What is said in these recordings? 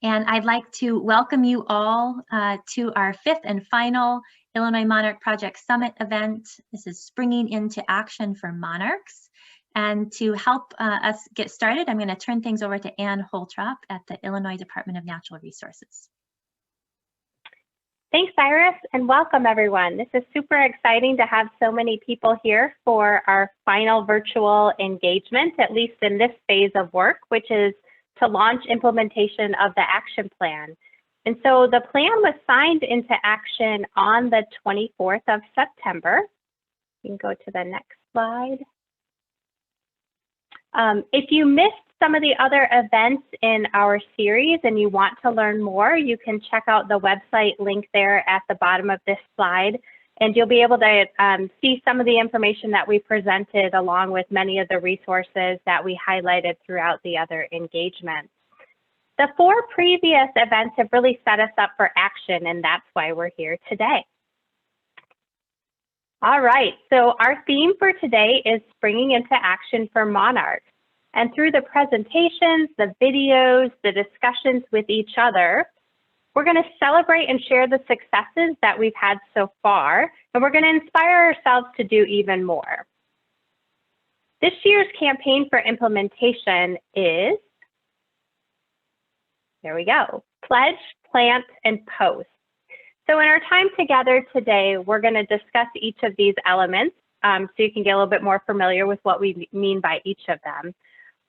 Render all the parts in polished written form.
And I'd like to welcome you all to our 5th and final Illinois Monarch Project Summit event. This is Springing into Action for Monarchs. And to help us get started, I'm going to turn things over to Ann Holtrop at the Illinois Department of Natural Resources. Thanks, Iris, and welcome everyone. This is super exciting to have so many people here for our final virtual engagement, at least in this phase of work, which is to launch implementation of the action plan. And so the plan was signed into action on the 24th of September. You can go to the next slide. If you missed some of the other events in our series and you want to learn more, you can check out the website link there at the bottom of this slide, and you'll be able to see some of the information that we presented along with many of the resources that we highlighted throughout the other engagements. The 4 previous events have really set us up for action, and that's why we're here today. All right, so our theme for today is Springing into Action for Monarchs. And through the presentations, the videos, the discussions with each other, we're going to celebrate and share the successes that we've had so far, and we're going to inspire ourselves to do even more. This year's campaign for implementation is, there we go, Pledge, Plant, and Post. So in our time together today, we're going to discuss each of these elements so you can get a little bit more familiar with what we mean by each of them.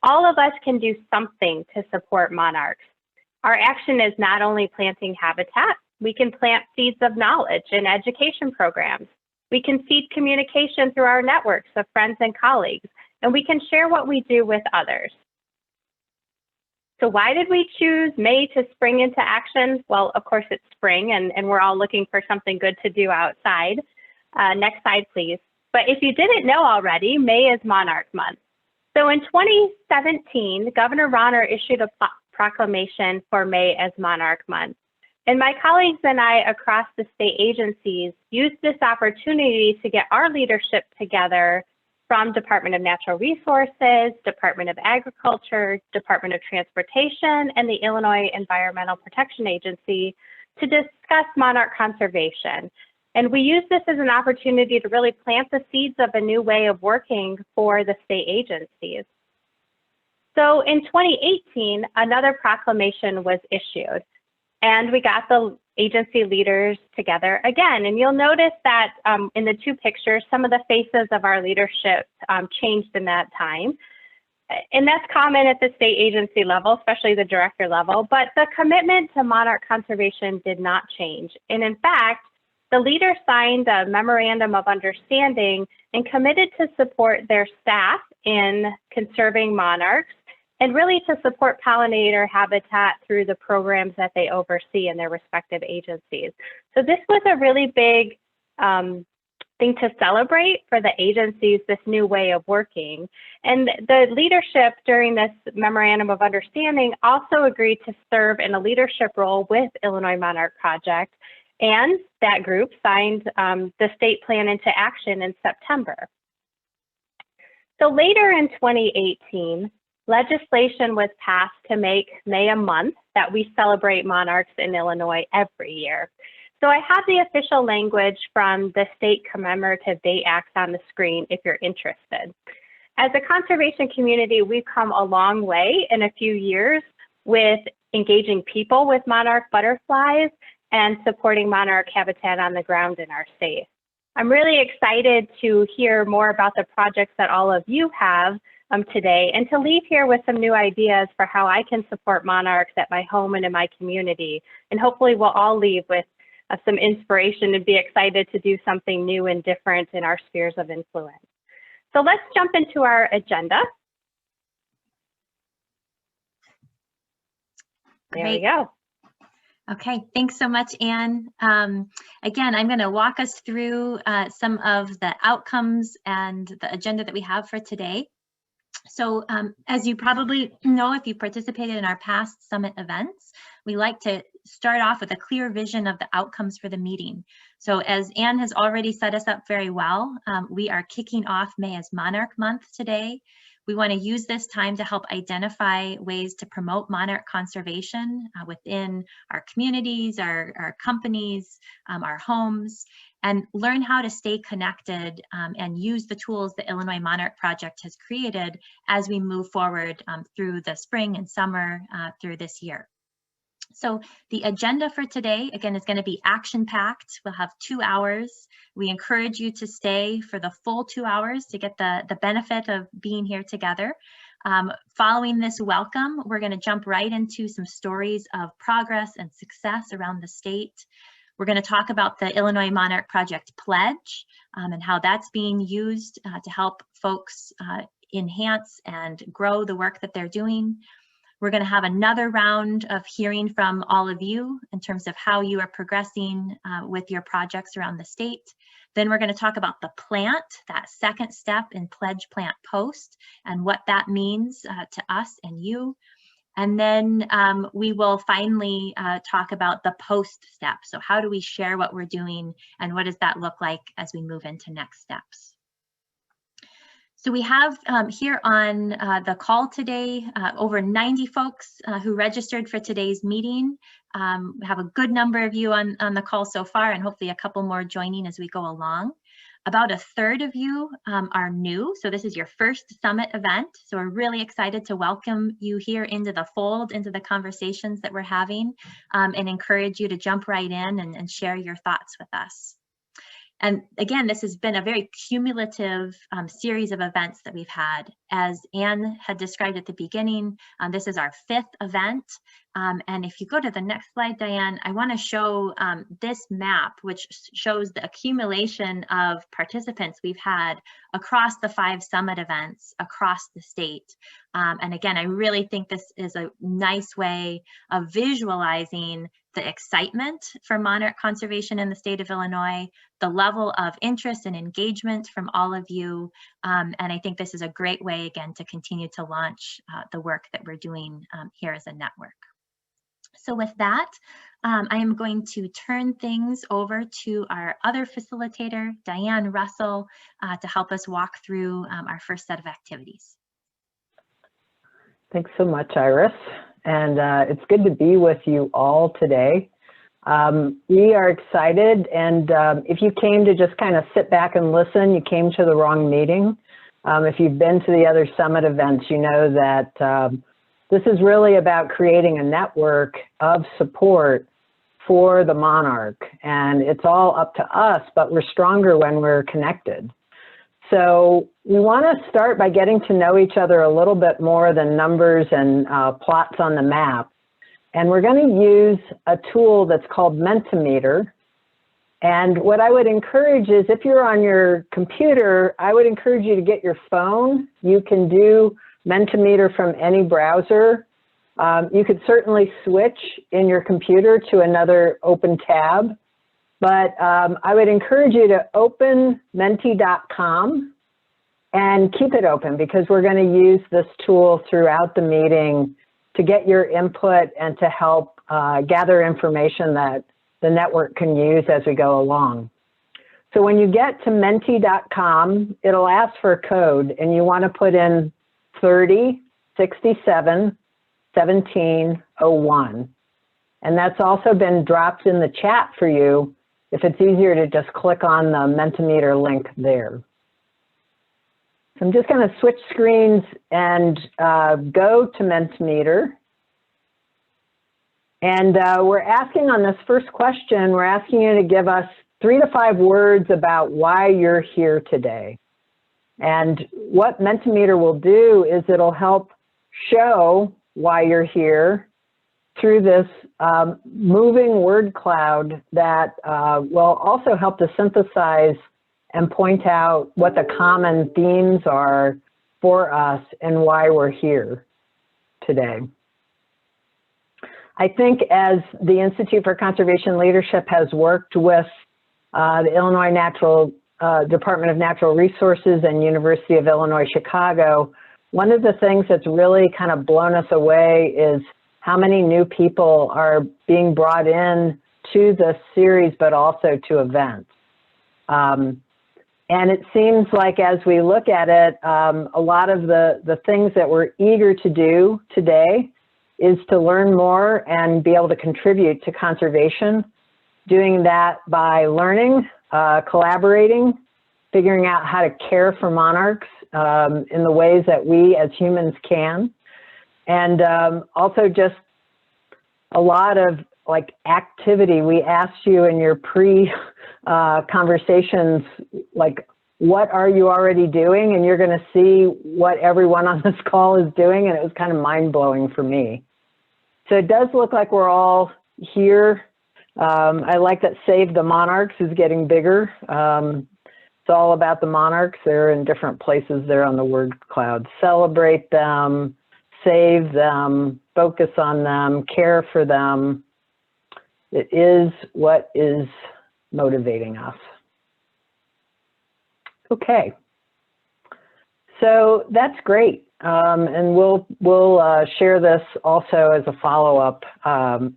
All of us can do something to support monarchs. Our action is not only planting habitat, we can plant seeds of knowledge in education programs. We can seed communication through our networks of friends and colleagues, and we can share what we do with others. So why did we choose May to spring into action? Well, of course it's spring and we're all looking for something good to do outside. Next slide, please. But if you didn't know already, May is Monarch Month. So in 2017, Governor Rauner issued a proclamation for May as Monarch Month. And my colleagues and I across the state agencies used this opportunity to get our leadership together from Department of Natural Resources, Department of Agriculture, Department of Transportation, and the Illinois Environmental Protection Agency to discuss monarch conservation. And we use this as an opportunity to really plant the seeds of a new way of working for the state agencies. So in 2018, another proclamation was issued, and we got the agency leaders together again. And you'll notice that in the 2 pictures, some of the faces of our leadership changed in that time. And that's common at the state agency level, especially the director level, but the commitment to monarch conservation did not change. And in fact, the leaders signed a memorandum of understanding and committed to support their staff in conserving monarchs and really to support pollinator habitat through the programs that they oversee in their respective agencies. So this was a really big thing to celebrate for the agencies, this new way of working. And the leadership during this memorandum of understanding also agreed to serve in a leadership role with Illinois Monarch Project. And that group signed the state plan into action in September. So later in 2018, legislation was passed to make May a month that we celebrate monarchs in Illinois every year. So I have the official language from the State Commemorative Date Act on the screen if you're interested. As a conservation community, we've come a long way in a few years with engaging people with monarch butterflies and supporting monarch habitat on the ground in our state. I'm really excited to hear more about the projects that all of you have today and to leave here with some new ideas for how I can support monarchs at my home and in my community. And hopefully we'll all leave with some inspiration and be excited to do something new and different in our spheres of influence. So let's jump into our agenda. There we go. Okay, thanks so much, Ann. Again, I'm going to walk us through some of the outcomes and the agenda that we have for today. So as you probably know, if you participated in our past summit events, we like to start off with a clear vision of the outcomes for the meeting. So as Ann has already set us up very well, we are kicking off May as Monarch Month today. We want to use this time to help identify ways to promote monarch conservation within our communities, our companies, our homes, and learn how to stay connected and use the tools the Illinois Monarch Project has created as we move forward through the spring and summer through this year. So the agenda for today, again, is going to be action-packed. We'll have 2 hours. We encourage you to stay for the full 2 hours to get the benefit of being here together. Following this welcome, we're going to jump right into some stories of progress and success around the state. We're going to talk about the Illinois Monarch Project Pledge and how that's being used to help folks enhance and grow the work that they're doing. We're going to have another round of hearing from all of you in terms of how you are progressing with your projects around the state. Then we're going to talk about the plant, that second step in Pledge Plant Post, and what that means to us and you. And then we will finally talk about the post step. So how do we share what we're doing, and what does that look like as we move into next steps? So we have here on the call today over 90 folks who registered for today's meeting. We have a good number of you on the call so far, and hopefully a couple more joining as we go along. About a third of you are new, so this is your first summit event. So we're really excited to welcome you here into the fold, into the conversations that we're having, and encourage you to jump right in and share your thoughts with us. And again, this has been a very cumulative series of events that we've had. As Anne had described at the beginning, this is our 5th event. And if you go to the next slide, Diane, I want to show this map, which shows the accumulation of participants we've had across the 5 summit events across the state. And again, I really think this is a nice way of visualizing the excitement for monarch conservation in the state of Illinois, the level of interest and engagement from all of you. And I think this is a great way, again, to continue to launch the work that we're doing here as a network. So with that, I am going to turn things over to our other facilitator, Dianne Russell, to help us walk through our first set of activities. Thanks so much, Iris. And it's good to be with you all today. We are excited, and if you came to just kind of sit back and listen, you came to the wrong meeting. If you've been to the other summit events, you know that this is really about creating a network of support for the monarch, and it's all up to us, but we're stronger when we're connected. So we want to start by getting to know each other a little bit more than numbers and plots on the map. And we're going to use a tool that's called Mentimeter. And what I would encourage is, if you're on your computer, I would encourage you to get your phone. You can do Mentimeter from any browser. You could certainly switch in your computer to another open tab. But I would encourage you to open menti.com and keep it open, because we're going to use this tool throughout the meeting to get your input and to help gather information that the network can use as we go along. So when you get to menti.com, it'll ask for a code, and you want to put in 3067 1701. And that's also been dropped in the chat for you if it's easier to just click on the Mentimeter link there. So I'm just going to switch screens and go to Mentimeter. And we're asking on this first question, we're asking you to give us 3 to 5 words about why you're here today. And what Mentimeter will do is it'll help show why you're here through this moving word cloud that will also help to synthesize and point out what the common themes are for us and why we're here today. I think as the Institute for Conservation Leadership has worked with the Illinois Department of Natural Resources and University of Illinois Chicago, one of the things that's really kind of blown us away is how many new people are being brought in to this series, but also to events. And it seems like as we look at it, a lot of the things that we're eager to do today is to learn more and be able to contribute to conservation, doing that by learning, collaborating, figuring out how to care for monarchs in the ways that we as humans can. And also just a lot of like activity. We asked you in your conversations, like, what are you already doing? And you're going to see what everyone on this call is doing. And it was kind of mind blowing for me. So it does look like we're all here. I like that Save the Monarchs is getting bigger. It's all about the monarchs. They're in different places there on the word cloud. Celebrate them, save them, focus on them, care for them. It is what is motivating us. Okay, so that's great, and we'll share this also as a follow-up.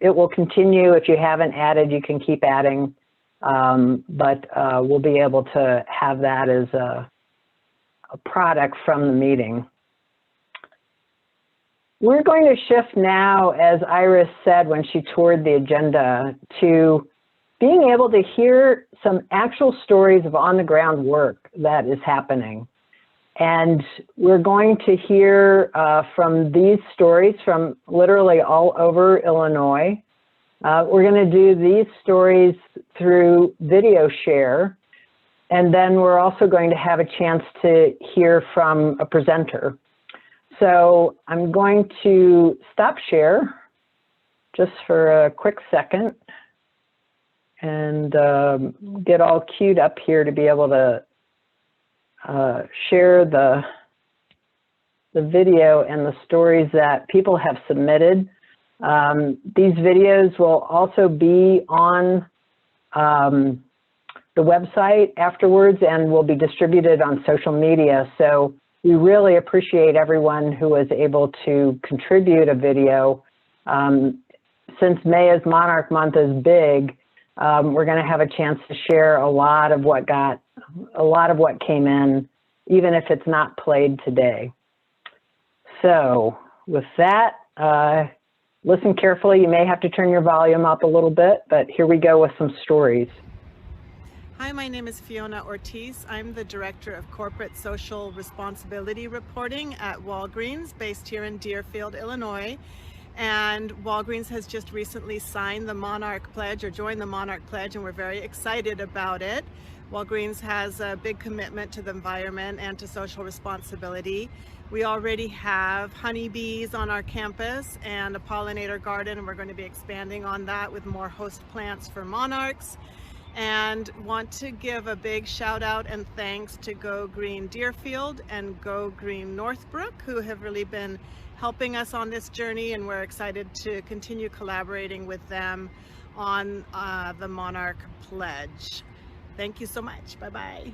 It will continue. If you haven't added, you can keep adding, but we'll be able to have that as a product from the meeting. We're going to shift now, as Iris said when she toured the agenda, to being able to hear some actual stories of on-the-ground work that is happening. And we're going to hear from these stories from literally all over Illinois. We're going to do these stories through video share. And then we're also going to have a chance to hear from a presenter. So I'm going to stop share just for a quick second and get all queued up here to be able to share the video and the stories that people have submitted. These videos will also be on the website afterwards and will be distributed on social media. So we really appreciate everyone who was able to contribute a video. Since May is Monarch Month is big, we're going to have a chance to share a lot of what came in, even if it's not played today. So with that, listen carefully. You may have to turn your volume up a little bit, but here we go with some stories. Hi, my name is Fiona Ortiz. I'm the Director of Corporate Social Responsibility Reporting at Walgreens, based here in Deerfield, Illinois. And Walgreens has just recently signed the Monarch Pledge, or joined the Monarch Pledge, and we're very excited about it. Walgreens has a big commitment to the environment and to social responsibility. We already have honeybees on our campus and a pollinator garden, and we're going to be expanding on that with more host plants for monarchs. And want to give a big shout out and thanks to Go Green Deerfield and Go Green Northbrook, who have really been helping us on this journey, and we're excited to continue collaborating with them on the Monarch Pledge. Thank you so much. Bye-bye.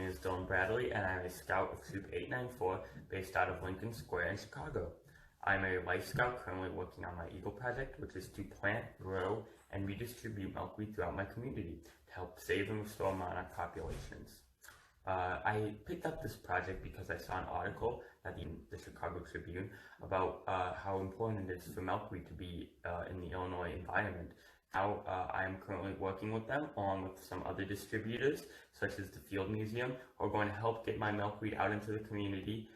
name is Dylan Bradley, and I'm a scout of Troop 894 based out of Lincoln Square in Chicago. I'm a life scout currently working on my Eagle project, which is to plant, grow, and redistribute milkweed throughout my community to help save and restore monarch populations. I picked up this project because I saw an article at the Chicago Tribune about how important it is for milkweed to be in the Illinois environment. Now I am currently working with them along with some other distributors such as the Field Museum who are going to help get my milkweed out into the community,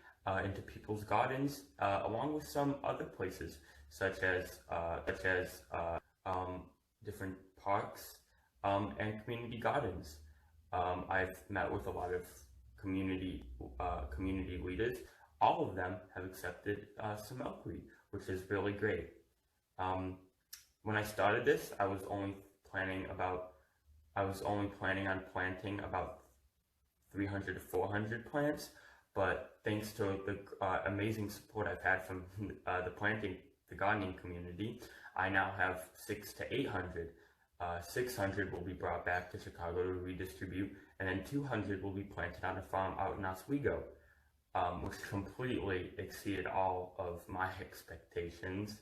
into people's gardens, along with some other places such as different parks and community gardens. I've met with a lot of community leaders. All of them have accepted some milkweed, which is really great. When I started this, I was only planning on planting about 300 to 400 plants, but thanks to the amazing support I've had from the gardening community, I now have 600 to 800. 600 will be brought back to Chicago to redistribute, and then 200 will be planted on a farm out in Oswego, which completely exceeded all of my expectations.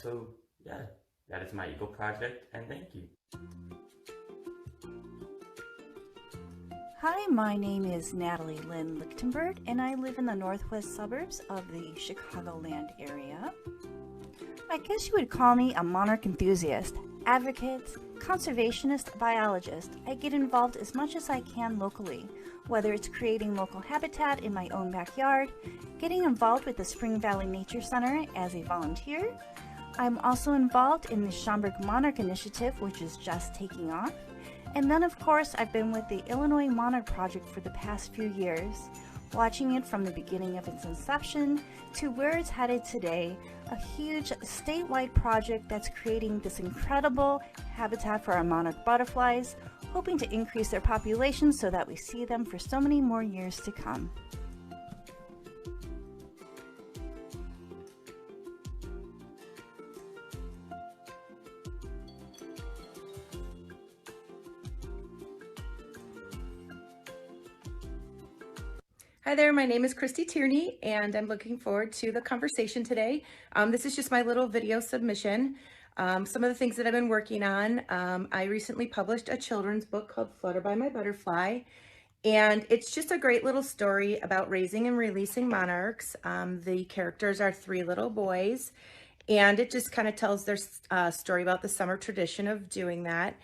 So yeah, that is my Eagle project, and thank you. Hi, my name is Natalie Lynn Lichtenberg, and I live in the northwest suburbs of the Chicagoland area. I guess you would call me a monarch enthusiast, advocate, conservationist, biologist. I get involved as much as I can locally, whether it's creating local habitat in my own backyard, getting involved with the Spring Valley Nature Center as a volunteer. I'm also involved in the Schaumburg Monarch Initiative, which is just taking off. And then, of course, I've been with the Illinois Monarch Project for the past few years, watching it from the beginning of its inception to where it's headed today, a huge statewide project that's creating this incredible habitat for our monarch butterflies, hoping to increase their population so that we see them for so many more years to come. Hi there, my name is Christy Tierney, and I'm looking forward to the conversation today. This is just my little video submission. Some of the things that I've been working on. I recently published a children's book called Flutter by My Butterfly, and it's just a great little story about raising and releasing monarchs. The characters are 3 little boys, and it just kind of tells their story about the summer tradition of doing that.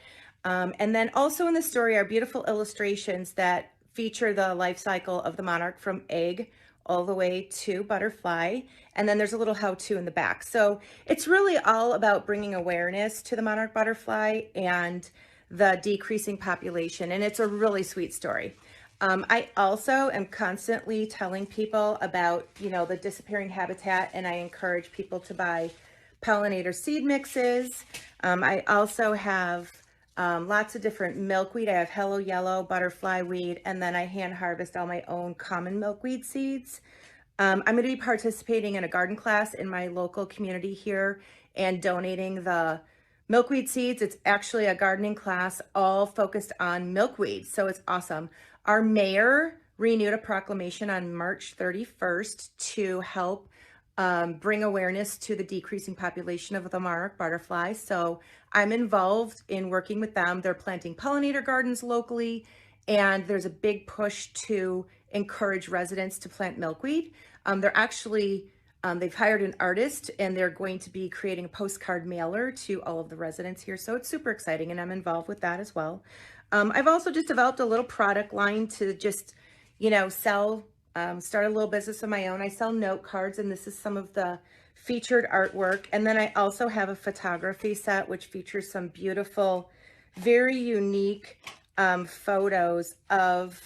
And then also in the story are beautiful illustrations that feature the life cycle of the monarch from egg all the way to butterfly. And then there's a little how-to in the back. So it's really all about bringing awareness to the monarch butterfly and the decreasing population. And it's a really sweet story. I also am constantly telling people about, the disappearing habitat, and I encourage people to buy pollinator seed mixes. I also have lots of different milkweed. I have Hello Yellow, butterfly weed, and then I hand harvest all my own common milkweed seeds. I'm going to be participating in a garden class in my local community here and donating the milkweed seeds. It's actually a gardening class all focused on milkweed, so it's awesome. Our mayor renewed a proclamation on March 31st to help bring awareness to the decreasing population of the monarch butterfly. So I'm involved in working with them. They're planting pollinator gardens locally, and there's a big push to encourage residents to plant milkweed. They're actually, they've hired an artist, and they're going to be creating a postcard mailer to all of the residents here. So it's super exciting, and I'm involved with that as well. I've also just developed a little product line to just, sell, start a little business of my own. I sell note cards, and this is some of the featured artwork. And then I also have a photography set, which features some beautiful, very unique photos of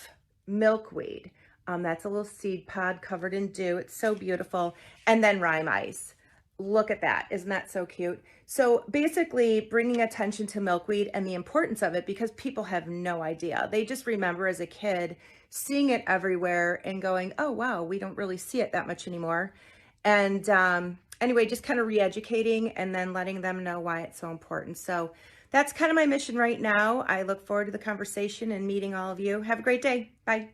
milkweed. That's a little seed pod covered in dew. It's so beautiful. And then rime ice. Look at that. Isn't that so cute? So basically bringing attention to milkweed and the importance of it, because people have no idea. They just remember as a kid seeing it everywhere and going, oh, wow, we don't really see it that much anymore. And anyway, just kind of re-educating and then letting them know why it's so important. So that's kind of my mission right now. I look forward to the conversation and meeting all of you. Have a great day. Bye.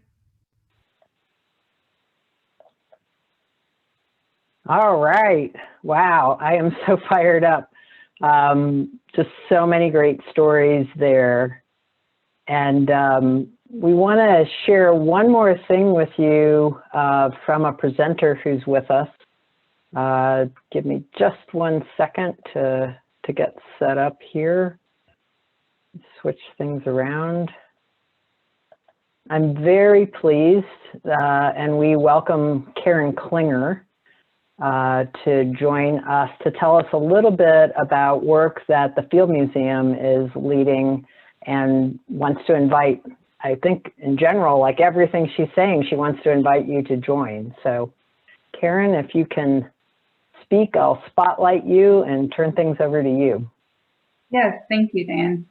All right. Wow. I am so fired up. Just so many great stories there. And we want to share one more thing with you from a presenter who's with us. Give me just 1 second to get set up here. Switch things around. I'm very pleased, and we welcome Karen Klinger to join us to tell us a little bit about work that the Field Museum is leading and wants to invite, I think in general, like everything she's saying, she wants to invite you to join. So Karen, if you can speak, I'll spotlight you and turn things over to you. Yes, thank you, Dan.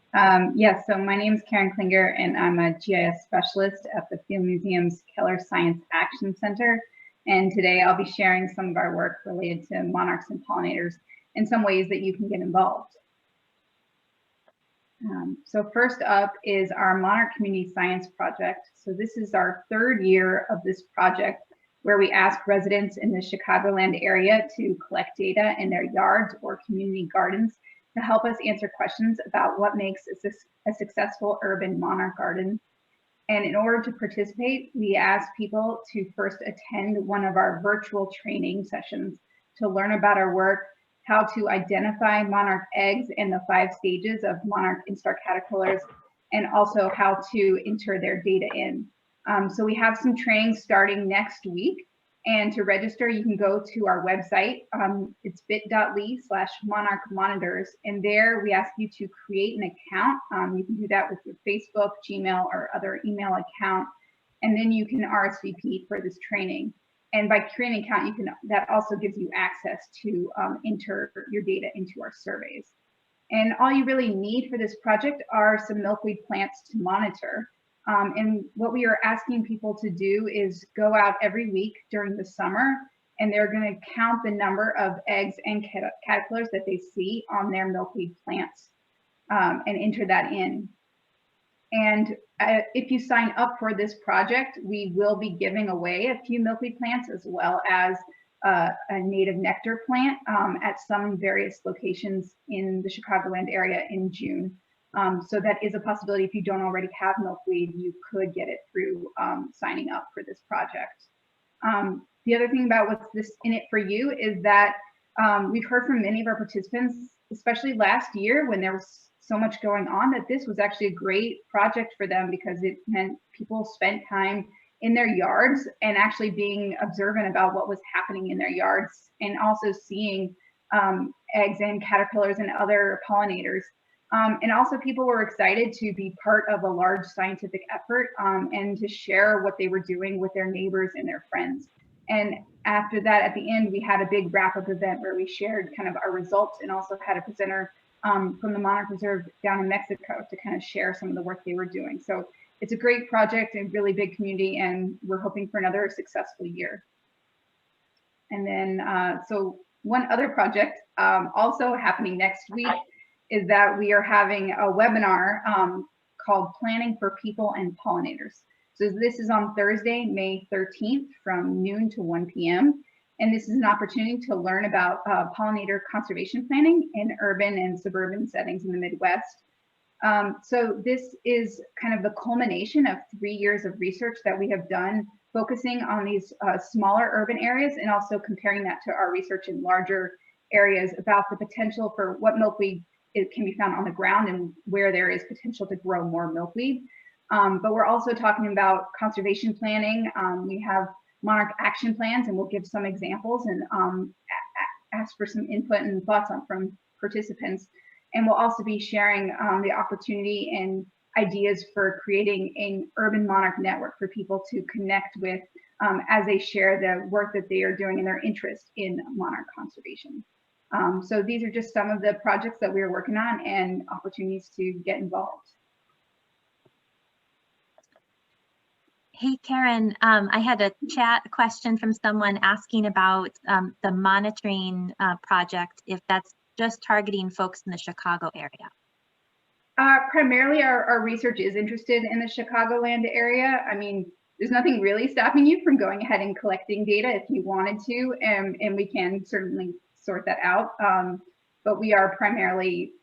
Yes, so my name is Karen Klinger, and I'm a GIS specialist at the Field Museum's Keller Science Action Center. And today I'll be sharing some of our work related to monarchs and pollinators and some ways that you can get involved. So first up is our Monarch Community Science Project. So this is our 3rd year of this project, where we ask residents in the Chicagoland area to collect data in their yards or community gardens to help us answer questions about what makes a successful urban monarch garden. And in order to participate, we ask people to first attend one of our virtual training sessions to learn about our work, how to identify monarch eggs and the 5 stages of monarch instar caterpillars, and also how to enter their data in. So we have some training starting next week. And to register, you can go to our website. It's bit.ly/monarchmonitors. And there we ask you to create an account. You can do that with your Facebook, Gmail, or other email account. And then you can RSVP for this training. And by creating an account, that also gives you access to enter your data into our surveys. And all you really need for this project are some milkweed plants to monitor. And what we are asking people to do is go out every week during the summer, and they're going to count the number of eggs and caterpillars that they see on their milkweed plants and enter that in. And if you sign up for this project, we will be giving away a few milkweed plants as well as a native nectar plant at some various locations in the Chicagoland area in June. So that is a possibility. If you don't already have milkweed, you could get it through signing up for this project. The other thing about what's this in it for you is that we've heard from many of our participants, especially last year when there was so much going on, that this was actually a great project for them because it meant people spent time in their yards and actually being observant about what was happening in their yards, and also seeing eggs and caterpillars and other pollinators. And also people were excited to be part of a large scientific effort and to share what they were doing with their neighbors and their friends. And after that, at the end, we had a big wrap-up event where we shared kind of our results and also had a presenter from the Monarch Reserve down in Mexico to kind of share some of the work they were doing. So it's a great project and really big community, and we're hoping for another successful year. And then, so one other project also happening next week is that we are having a webinar called Planning for People and Pollinators. So this is on Thursday, May 13th from noon to 1 p.m. And this is an opportunity to learn about pollinator conservation planning in urban and suburban settings in the Midwest. So this is kind of the culmination of 3 years of research that we have done focusing on these smaller urban areas and also comparing that to our research in larger areas about the potential for what milkweed it can be found on the ground and where there is potential to grow more milkweed. But we're also talking about conservation planning. We have monarch action plans, and we'll give some examples and ask for some input and thoughts from participants. And we'll also be sharing the opportunity and ideas for creating an urban monarch network for people to connect with as they share the work that they are doing and their interest in monarch conservation. So these are just some of the projects that we're working on and opportunities to get involved. Hey, Karen, I had a chat question from someone asking about the monitoring project, if that's just targeting folks in the Chicago area. Primarily, our research is interested in the Chicagoland area. I mean, there's nothing really stopping you from going ahead and collecting data if you wanted to, and we can certainly sort that out. But we are primarily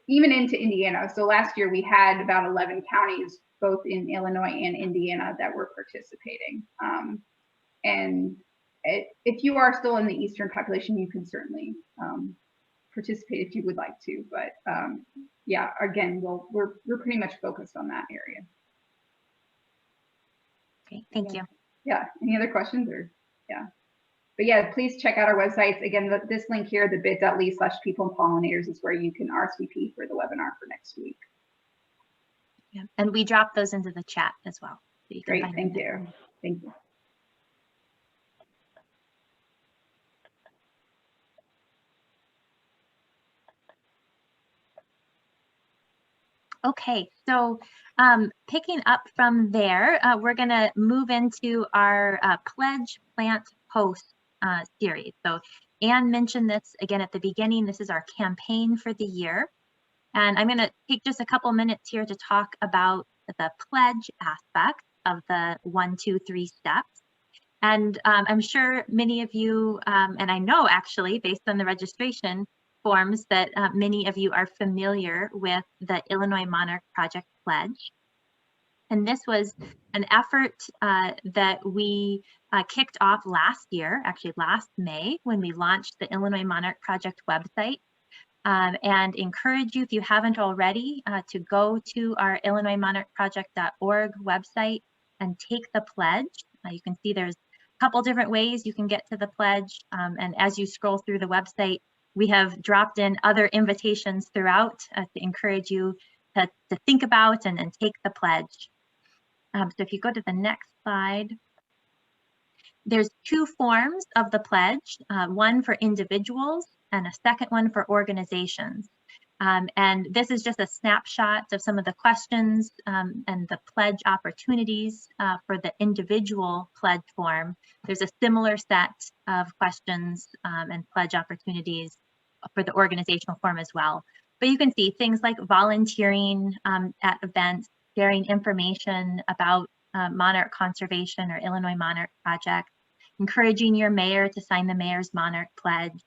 even into Indiana. So last year we had about 11 counties, both in Illinois and Indiana, that were participating. And if you are still in the Eastern population, you can certainly participate if you would like to. But yeah, again, we're pretty much focused on that area. Okay, thank you. Yeah, any other questions or, yeah. But yeah, please check out our websites. Again, this link here, the bit.ly/people-and-pollinators is where you can RSVP for the webinar for next week. Yeah, and we drop those into the chat as well. So you can Great, thank you. Thank you. Okay, so picking up from there, we're going to move into our Pledge Plant Post series. So Anne mentioned this again at the beginning. This is our campaign for the year. And I'm going to take just a couple minutes here to talk about the pledge aspect of the 1, 2, 3 steps. And I'm sure many of you, and I know actually based on the registration forms that many of you are familiar with the Illinois Monarch Project Pledge. And this was an effort that we kicked off last year, actually last May, when we launched the Illinois Monarch Project website. And encourage you, if you haven't already, to go to our illinoismonarchproject.org website and take the pledge. You can see there's a couple different ways you can get to the pledge. And as you scroll through the website, we have dropped in other invitations throughout to encourage you to think about and take the pledge. So if you go to the next slide, there's 2 forms of the pledge, one for individuals and a second one for organizations. And this is just a snapshot of some of the questions and the pledge opportunities for the individual pledge form. There's a similar set of questions and pledge opportunities for the organizational form as well. But you can see things like volunteering at events, sharing information about monarch conservation or Illinois Monarch Project, encouraging your mayor to sign the Mayor's Monarch Pledge,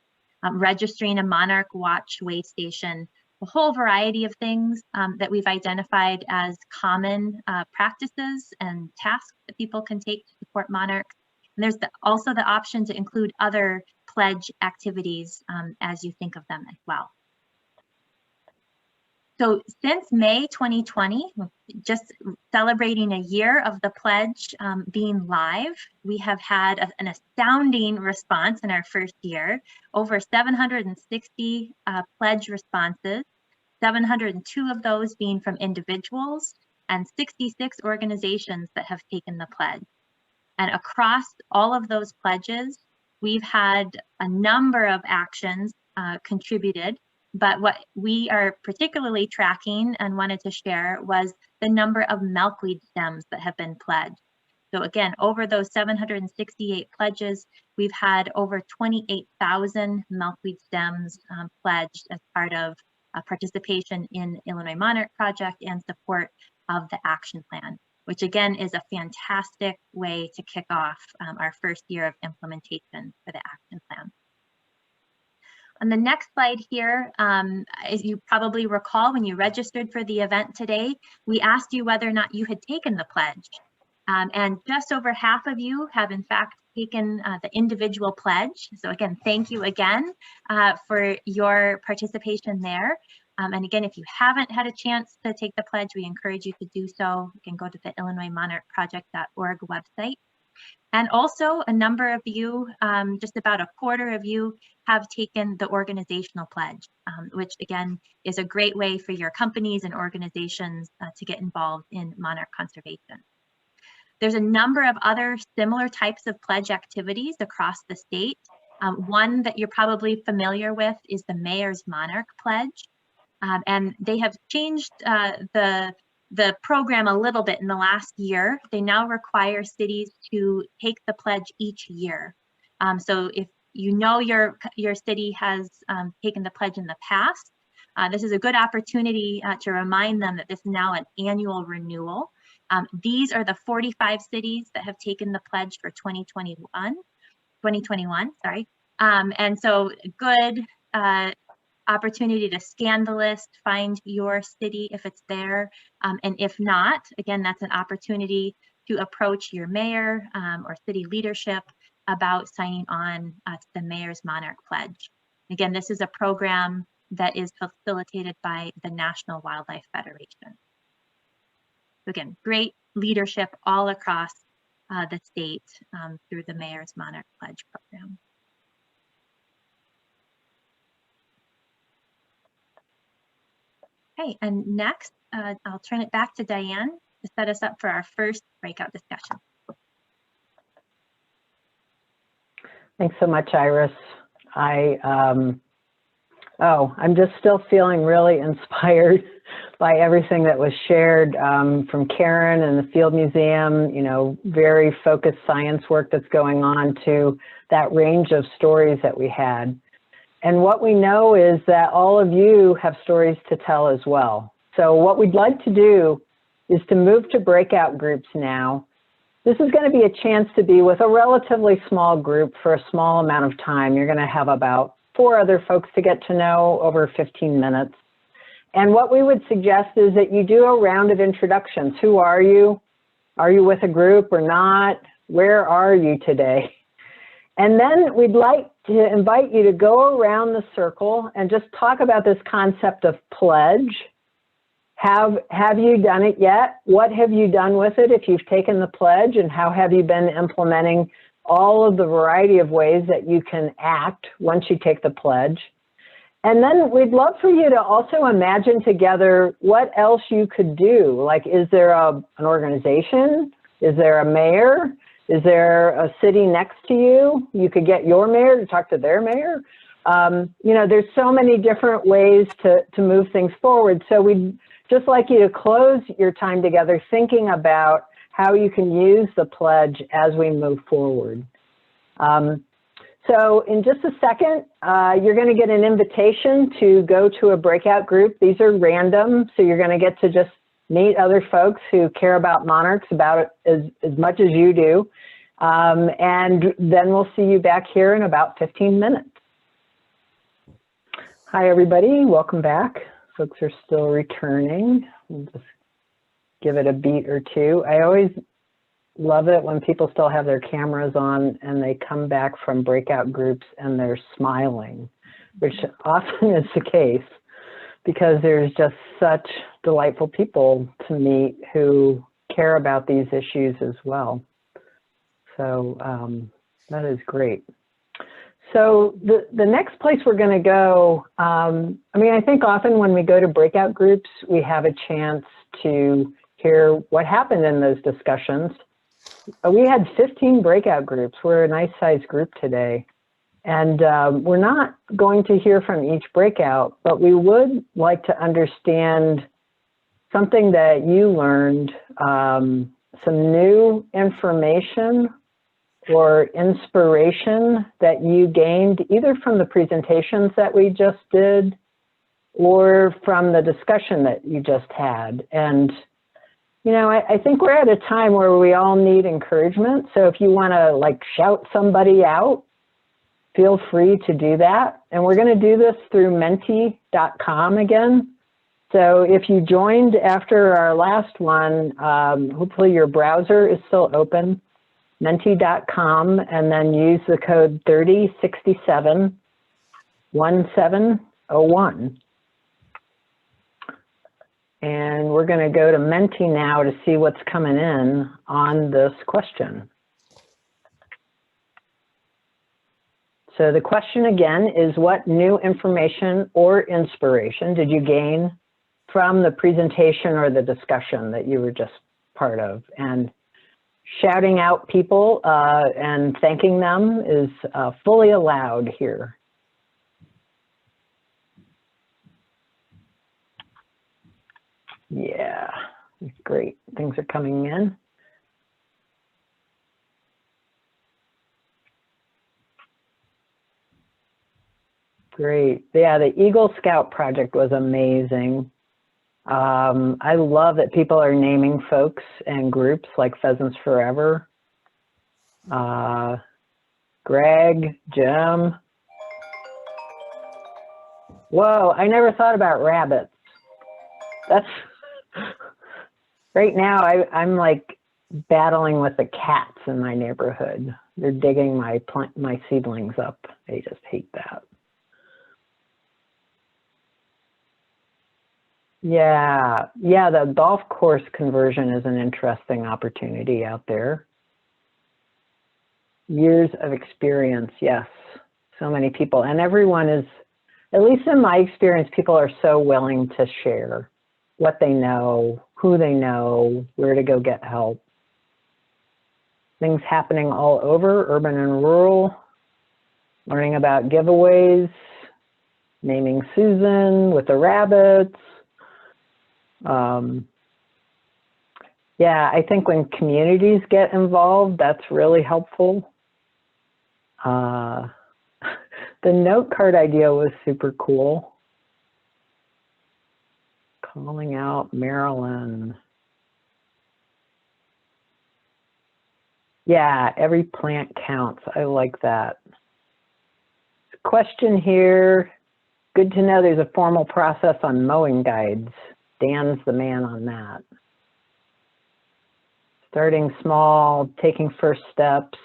registering a Monarch Watch way station, a whole variety of things that we've identified as common practices and tasks that people can take to support monarchs. And there's also the option to include other pledge activities as you think of them as well. So since May 2020, just celebrating a year of the pledge being live, we have had an astounding response in our first year. Over 760 pledge responses, 702 of those being from individuals and 66 organizations that have taken the pledge. And across all of those pledges, we've had a number of actions contributed. But what we are particularly tracking and wanted to share was the number of milkweed stems that have been pledged. So again, over those 768 pledges, we've had over 28,000 milkweed stems pledged as part of participation in Illinois Monarch Project and support of the action plan, which again is a fantastic way to kick off our first year of implementation for the action plan. On the next slide here, as you probably recall, when you registered for the event today, we asked you whether or not you had taken the pledge. And just over half of you have in fact taken the individual pledge. So again, thank you again for your participation there. And again, if you haven't had a chance to take the pledge, we encourage you to do so. You can go to the illinoismonarchproject.org website. And also a number of you, just about a quarter of you, have taken the organizational pledge, which again is a great way for your companies and organizations to get involved in monarch conservation. There's a number of other similar types of pledge activities across the state. One that you're probably familiar with is the Mayor's Monarch Pledge. And they have changed the program a little bit in the last year. They now require cities to take the pledge each year. So if you know your city has taken the pledge in the past, This is a good opportunity to remind them that this is now an annual renewal. These are the 45 cities that have taken the pledge for 2021, sorry. And so good opportunity to scan the list, find your city if it's there. And if not, again, that's an opportunity to approach your mayor or city leadership about signing on to the Mayor's Monarch Pledge. Again, this is a program that is facilitated by the National Wildlife Federation. Again, great leadership all across the state through the Mayor's Monarch Pledge program. Okay, and next, I'll turn it back to Dianne to set us up for our first breakout discussion. Thanks so much, Iris. I'm just still feeling really inspired by everything that was shared from Karen and the Field Museum, you know, very focused science work that's going on, to that range of stories that we had. And what we know is that all of you have stories to tell as well. So what we'd like to do is to move to breakout groups now. This is going to be a chance to be with a relatively small group for a small amount of time. You're going to have about 4 other folks to get to know over 15 minutes. And what we would suggest is that you do a round of introductions. Who are you? Are you with a group or not? Where are you today? And then we'd like to invite you to go around the circle and just talk about this concept of pledge. Have you done it yet? What have you done with it if you've taken the pledge, and how have you been implementing all of the variety of ways that you can act once you take the pledge? And then we'd love for you to also imagine together what else you could do. Like, is there an organization? Is there a mayor? Is there a city next to you? You could get your mayor to talk to their mayor. You know, there's so many different ways to move things forward. So we'd just like you to close your time together thinking about how you can use the pledge as we move forward. So in just a second, you're going to get an invitation to go to a breakout group. These are random, so you're going to get to just meet other folks who care about monarchs about it as much as you do. And then we'll see you back here in about 15 minutes. Hi, everybody. Welcome back. Folks are still returning. We'll just give it a beat or two. I always love it when people still have their cameras on and they come back from breakout groups and they're smiling, which often is the case, because there's just such delightful people to meet who care about these issues as well. So that is great. So the next place we're going to go, I mean, I think often when we go to breakout groups, we have a chance to hear what happened in those discussions. We had 15 breakout groups. We're a nice sized group today. And we're not going to hear from each breakout, but we would like to understand something that you learned, some new information or inspiration that you gained either from the presentations that we just did or from the discussion that you just had. And, you know, I think we're at a time where we all need encouragement. So if you want to like shout somebody out, feel free to do that. And we're going to do this through menti.com again. So if you joined after our last one, hopefully your browser is still open, menti.com, and then use the code 30671701. And we're going to go to Menti now to see what's coming in on this question. So the question again is, what new information or inspiration did you gain from the presentation or the discussion that you were just part of? And shouting out people and thanking them is fully allowed here. Yeah, great. Things are coming in. great. Yeah, the Eagle Scout project was amazing. I love that people are naming folks and groups like Pheasants Forever. Greg, Jim. Whoa, I never thought about rabbits. That's right now I'm like battling with the cats in my neighborhood. They're digging my seedlings up. They just hate that. Yeah, the golf course conversion is an interesting opportunity out there. Years of experience, yes. So many people, and everyone is, at least in my experience, people are so willing to share what they know, who they know, where to go get help. Things happening all over, urban and rural, learning about giveaways, naming Susan with the rabbits. Yeah, I think when communities get involved, that's really helpful. The note card idea was super cool. Calling out Marilyn. Yeah, every plant counts. I like that. Question here. Good to know there's a formal process on mowing guides. Dan's the man on that. Starting small, taking first steps.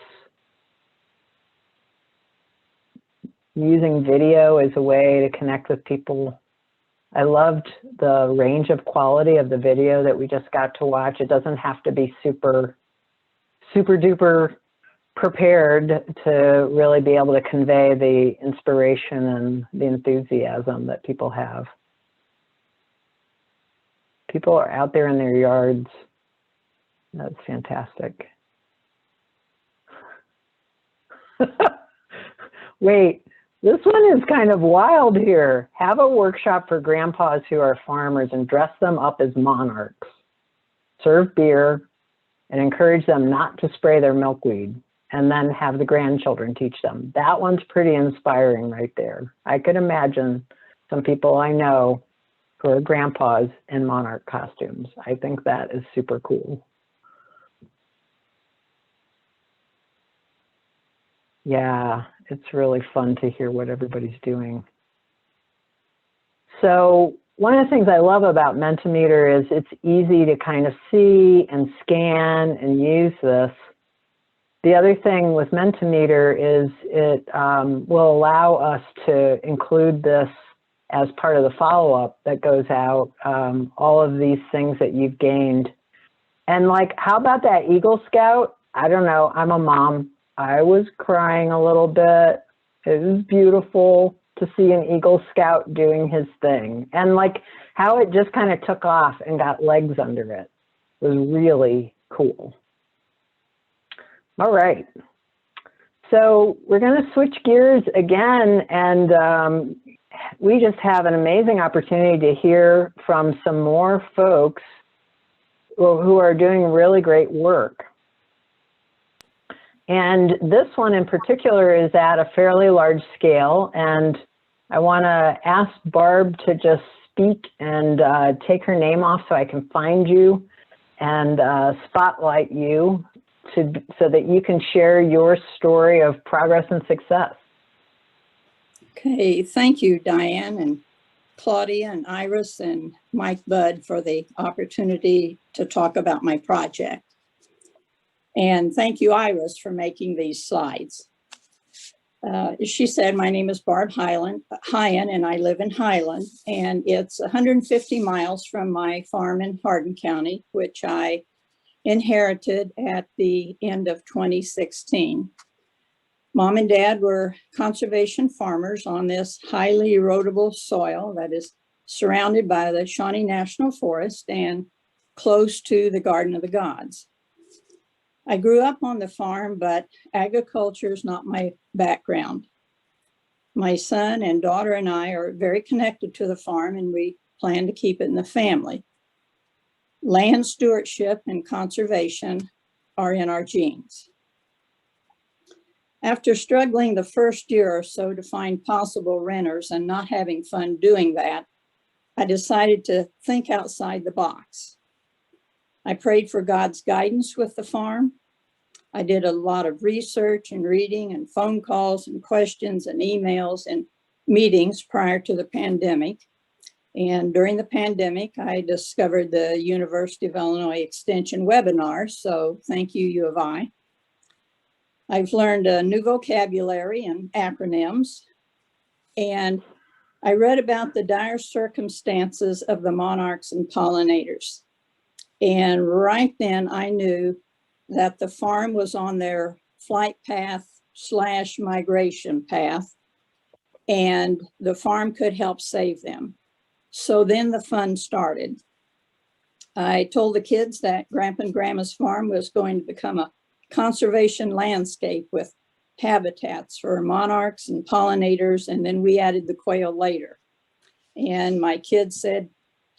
Using video as a way to connect with people. I loved the range of quality of the video that we just got to watch. It doesn't have to be super duper prepared to really be able to convey the inspiration and the enthusiasm that people have. People are out there in their yards. That's fantastic. Wait, this one is kind of wild here. Have a workshop for grandpas who are farmers and dress them up as monarchs. Serve beer and encourage them not to spray their milkweed, and then have the grandchildren teach them. That one's pretty inspiring right there. I could imagine some people I know who are grandpas in monarch costumes. I think that is super cool. Yeah, it's really fun to hear what everybody's doing. So one of the things I love about Mentimeter is it's easy to kind of see and scan and use this. The other thing with Mentimeter is it will allow us to include this as part of the follow-up that goes out, all of these things that you've gained. And like, how about that Eagle Scout? I don't know, I'm a mom. I was crying a little bit. It was beautiful to see an Eagle Scout doing his thing. And like how it just kind of took off and got legs under it was really cool. All right. So we're going to switch gears again, and we just have an amazing opportunity to hear from some more folks who are doing really great work. And this one in particular is at a fairly large scale, and I want to ask Barb to just speak and take her name off so I can find you and spotlight you so that you can share your story of progress and success. Okay, thank you, Diane and Claudia and Iris and Mike Budd for the opportunity to talk about my project. And thank you, Iris, for making these slides. As she said, my name is Barb Heyen, and I live in Highland, and it's 150 miles from my farm in Hardin County, which I inherited at the end of 2016. Mom and Dad were conservation farmers on this highly erodible soil that is surrounded by the Shawnee National Forest and close to the Garden of the Gods. I grew up on the farm, but agriculture is not my background. My son and daughter and I are very connected to the farm, and we plan to keep it in the family. Land stewardship and conservation are in our genes. After struggling the first year or so to find possible renters and not having fun doing that, I decided to think outside the box. I prayed for God's guidance with the farm. I did a lot of research and reading and phone calls and questions and emails and meetings prior to the pandemic. And during the pandemic, I discovered the University of Illinois Extension webinar. So thank you, U of I. I've learned a new vocabulary and acronyms, and I read about the dire circumstances of the monarchs and pollinators. And right then I knew that the farm was on their flight path / migration path, and the farm could help save them. So then the fun started. I told the kids that Grandpa and Grandma's farm was going to become a conservation landscape with habitats for monarchs and pollinators, and then we added the quail later. And my kids said,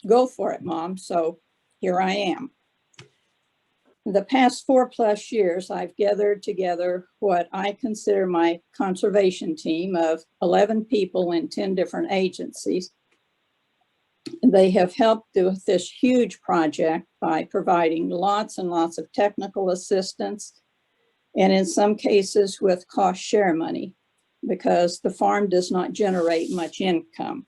"Go for it, Mom." So here I am. The past 4+ years, I've gathered together what I consider my conservation team of 11 people in 10 different agencies. They have helped with this huge project by providing lots and lots of technical assistance, and in some cases with cost share money, because the farm does not generate much income.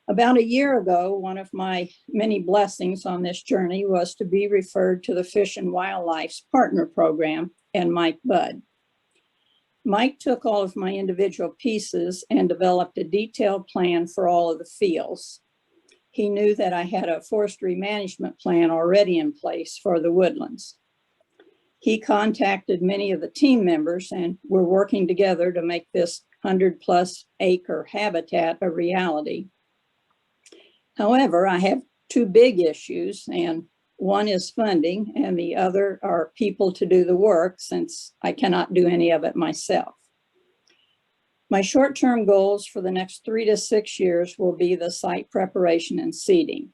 About a year ago, one of my many blessings on this journey was to be referred to the Fish and Wildlife's partner program and Mike Budd. Mike took all of my individual pieces and developed a detailed plan for all of the fields. He knew that I had a forestry management plan already in place for the woodlands. He contacted many of the team members, and we're working together to make this 100+ acre habitat a reality. However, I have two big issues, and one is funding, and the other are people to do the work, since I cannot do any of it myself. My short-term goals for the next 3 to 6 years will be the site preparation and seeding.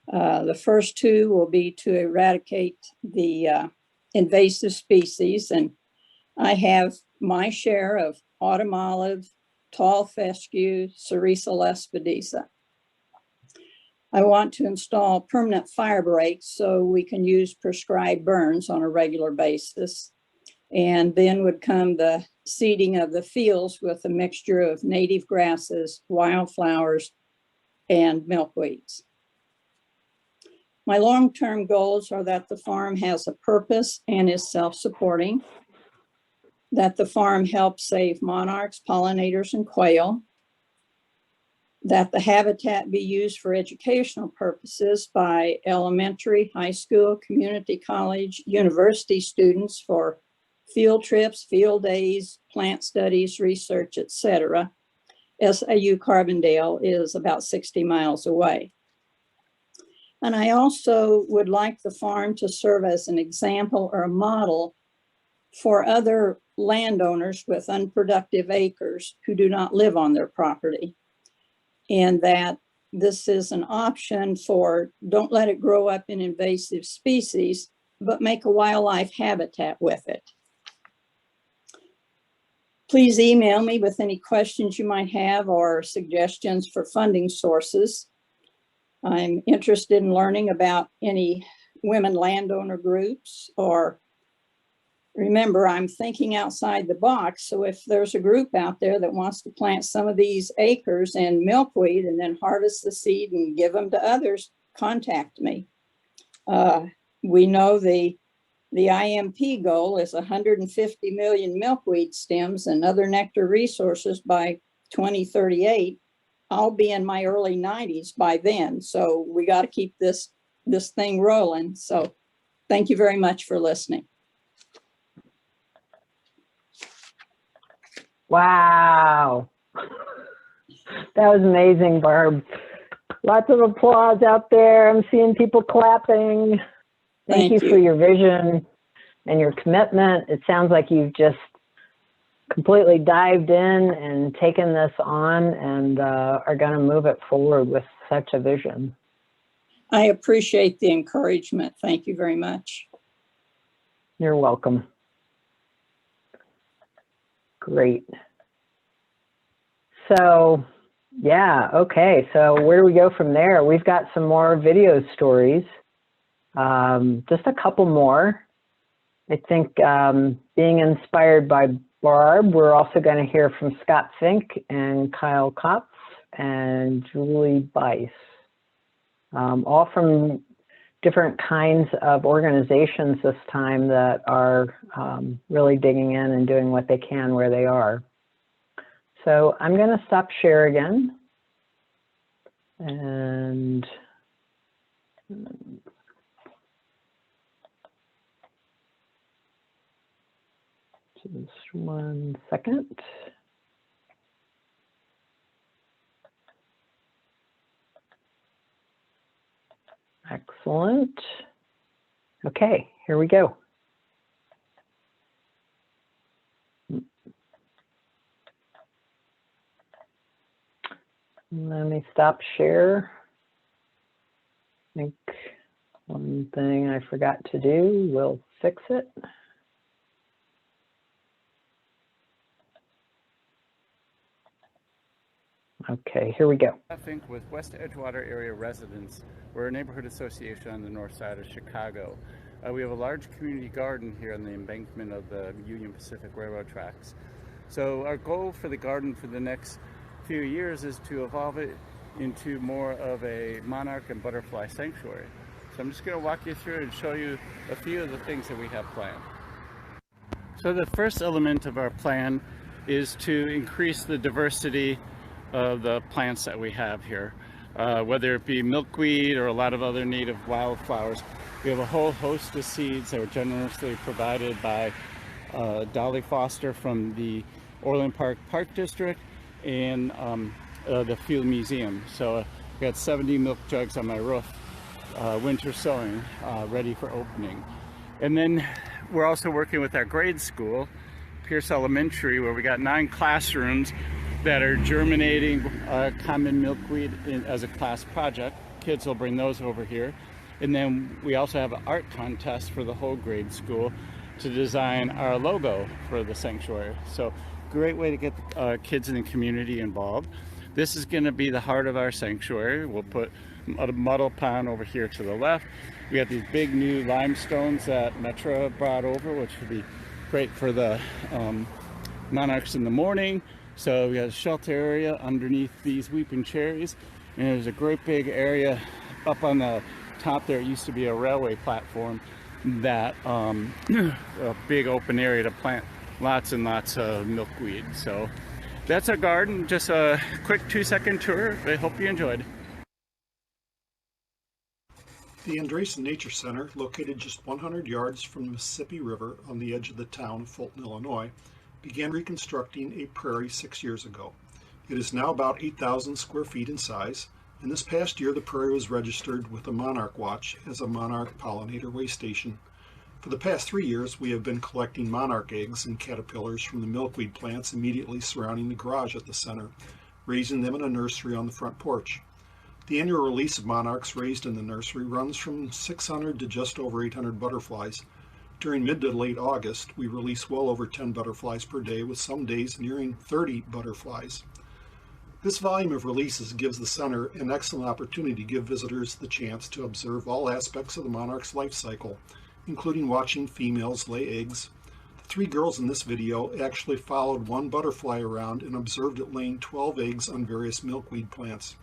The first two will be to eradicate the invasive species, and I have my share of autumn olive, tall fescue, Cerisa lespedeza. I want to install permanent fire breaks so we can use prescribed burns on a regular basis. And then would come the seeding of the fields with a mixture of native grasses, wildflowers, and milkweeds. My long-term goals are that the farm has a purpose and is self-supporting, that the farm helps save monarchs, pollinators, and quail, that the habitat be used for educational purposes by elementary, high school, community college, university students for field trips, field days, plant studies, research, etc. SAU Carbondale is about 60 miles away. And I also would like the farm to serve as an example or a model for other landowners with unproductive acres who do not live on their property. And that this is an option for, don't let it grow up in invasive species, but make a wildlife habitat with it. Please email me with any questions you might have or suggestions for funding sources. I'm interested in learning about any women landowner groups, or remember, I'm thinking outside the box. So if there's a group out there that wants to plant some of these acres in milkweed and then harvest the seed and give them to others, contact me. We know the IMP goal is 150 million milkweed stems and other nectar resources by 2038. I'll be in my early 90s by then. So we got to keep this thing rolling. So thank you very much for listening. Wow. That was amazing, Barb. Lots of applause out there. I'm seeing people clapping. Thank you for your vision and your commitment. It sounds like you've just completely dived in and taken this on and are going to move it forward with such a vision. I appreciate the encouragement. Thank you very much. You're welcome. Great. So, yeah, okay. So where do we go from there? We've got some more video stories. Just a couple more. I think being inspired by Barb, we're also going to hear from Scott Fink and Kyle Kopf and Julie Bice, all from different kinds of organizations this time that are really digging in and doing what they can where they are. So I'm going to stop share again. And just 1 second. Excellent. Okay, here we go. Let me stop share. I think one thing I forgot to do, we'll fix it. Okay, here we go. I think with West Edgewater area residents, we're a neighborhood association on the north side of Chicago. We have a large community garden here on the embankment of the Union Pacific Railroad tracks. So our goal for the garden for the next few years is to evolve it into more of a monarch and butterfly sanctuary. So I'm just going to walk you through and show you a few of the things that we have planned. So the first element of our plan is to increase the diversity of the plants that we have here, whether it be milkweed or a lot of other native wildflowers. We have a whole host of seeds that were generously provided by Dolly Foster from the Orland Park Park District and the Field Museum. So we got 70 milk jugs on my roof, winter sowing, ready for opening. And then we're also working with our grade school, Pierce Elementary, where we got 9 classrooms that are germinating common milkweed as a class project. Kids will bring those over here. And then we also have an art contest for the whole grade school to design our logo for the sanctuary. So great way to get kids in the community involved. This is going to be the heart of our sanctuary. We'll put a muddle pond over here to the left. We got these big new limestones that Metro brought over, which would be great for the monarchs in the morning. So we got a shelter area underneath these weeping cherries, and there's a great big area up on the top there. It used to be a railway platform, that a big open area to plant lots and lots of milkweed. So that's our garden. Just a quick 2-second tour. I hope you enjoyed. The Andresen Nature Center, located just 100 yards from the Mississippi River on the edge of the town of Fulton, Illinois, began reconstructing a prairie 6 years ago. It is now about 8,000 square feet in size, and this past year the prairie was registered with the Monarch Watch as a monarch pollinator way station. For the past 3 years, we have been collecting monarch eggs and caterpillars from the milkweed plants immediately surrounding the garage at the center, raising them in a nursery on the front porch. The annual release of monarchs raised in the nursery runs from 600 to just over 800 butterflies. During mid to late August, we release well over 10 butterflies per day, with some days nearing 30 butterflies. This volume of releases gives the center an excellent opportunity to give visitors the chance to observe all aspects of the monarch's life cycle, including watching females lay eggs. The 3 girls in this video actually followed one butterfly around and observed it laying 12 eggs on various milkweed plants.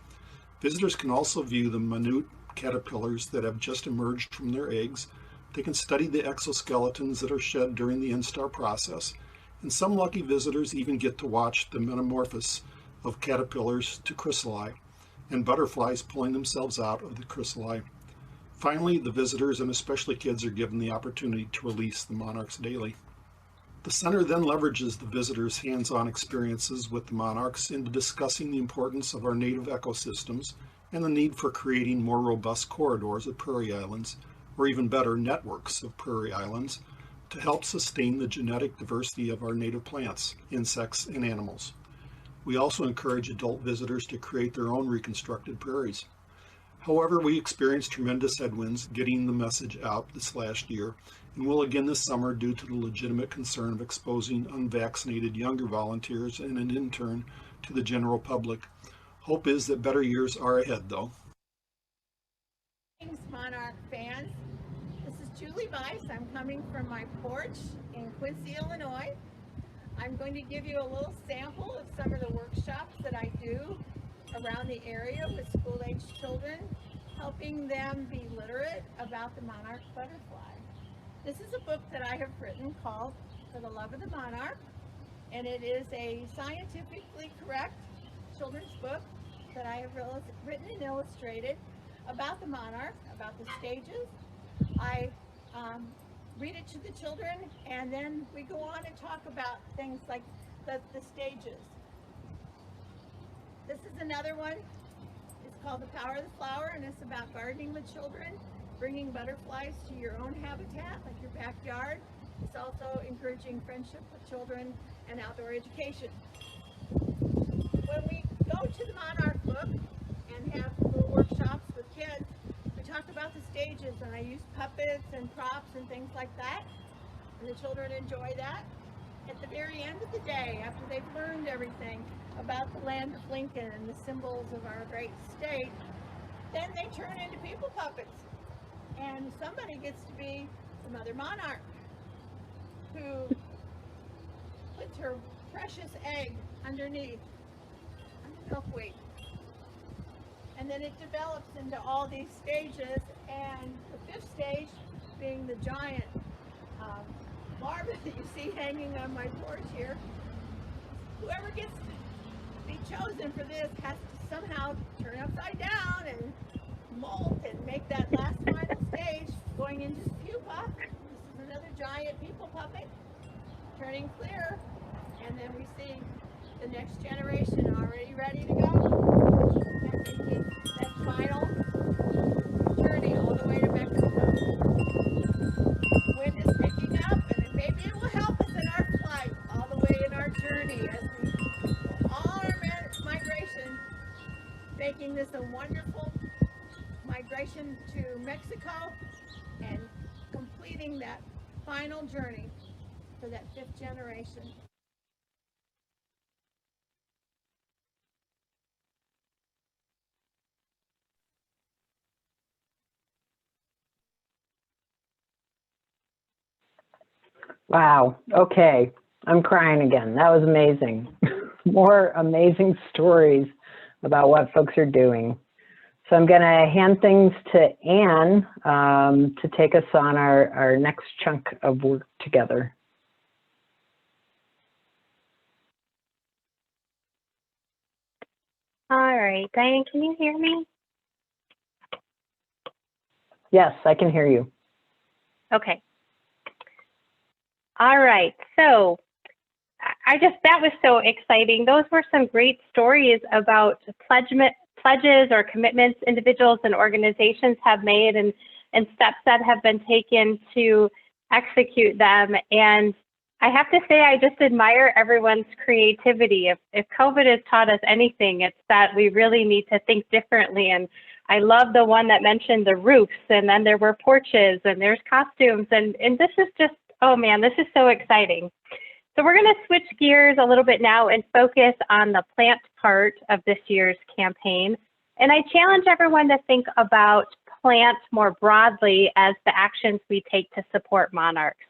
Visitors can also view the minute caterpillars that have just emerged from their eggs. They can study the exoskeletons that are shed during the instar process, and some lucky visitors even get to watch the metamorphosis of caterpillars to chrysali, and butterflies pulling themselves out of the chrysali. Finally, the visitors, and especially kids, are given the opportunity to release the monarchs daily. The center then leverages the visitors' hands-on experiences with the monarchs into discussing the importance of our native ecosystems and the need for creating more robust corridors of prairie islands, or even better, networks of prairie islands, to help sustain the genetic diversity of our native plants, insects, and animals. We also encourage adult visitors to create their own reconstructed prairies. However, we experienced tremendous headwinds getting the message out this last year, and will again this summer due to the legitimate concern of exposing unvaccinated younger volunteers and in turn to the general public. Hope is that better years are ahead, though. Thanks, Monarch fans. This is Julie Weiss. I'm coming from my porch in Quincy, Illinois. I'm going to give you a little sample of some of the workshops that I do around the area with school-aged children, helping them be literate about the monarch butterfly. This is a book that I have written called For the Love of the Monarch, and it is a scientifically correct children's book that I have written and illustrated about the monarch, about the stages. I read it to the children, and then we go on and talk about things like the stages. This is another one. It's called The Power of the Flower, and it's about gardening with children, bringing butterflies to your own habitat, like your backyard. It's also encouraging friendship with children and outdoor education. When we go to the Monarch book and have little workshops with kids, we talk about the stages, and I use puppets and props and things like that, and the children enjoy that. At the very end of the day, after they've learned everything about the land of Lincoln and the symbols of our great state, then they turn into people puppets, and somebody gets to be the mother monarch who puts her precious egg underneath milkweed. And then it develops into all these stages, and the fifth stage being the giant Barb that you see hanging on my porch here. Whoever gets to be chosen for this has to somehow turn upside down and molt and make that last final stage going into the pupa. This is another giant people puppet turning clear, and then we see the next generation already ready to go. And taking that final journey all the way to Mexico. Wind is picking up, and maybe it will help us in our flight all the way in our journey as we all our migration, making this a wonderful migration to Mexico and completing that final journey for that fifth generation. Wow. Okay. I'm crying again. That was amazing. More amazing stories about what folks are doing. So I'm going to hand things to Anne to take us on our next chunk of work together. All right, Diane, can you hear me? Yes, I can hear you. Okay. All right, so that was so exciting. Those were some great stories about pledges or commitments individuals and organizations have made and steps that have been taken to execute them. And I have to say, I just admire everyone's creativity. If COVID has taught us anything, it's that we really need to think differently. And I love the one that mentioned the roofs, and then there were porches, and there's costumes, and this is just, oh man, this is so exciting. So we're going to switch gears a little bit now and focus on the plant part of this year's campaign. And I challenge everyone to think about plants more broadly as the actions we take to support monarchs.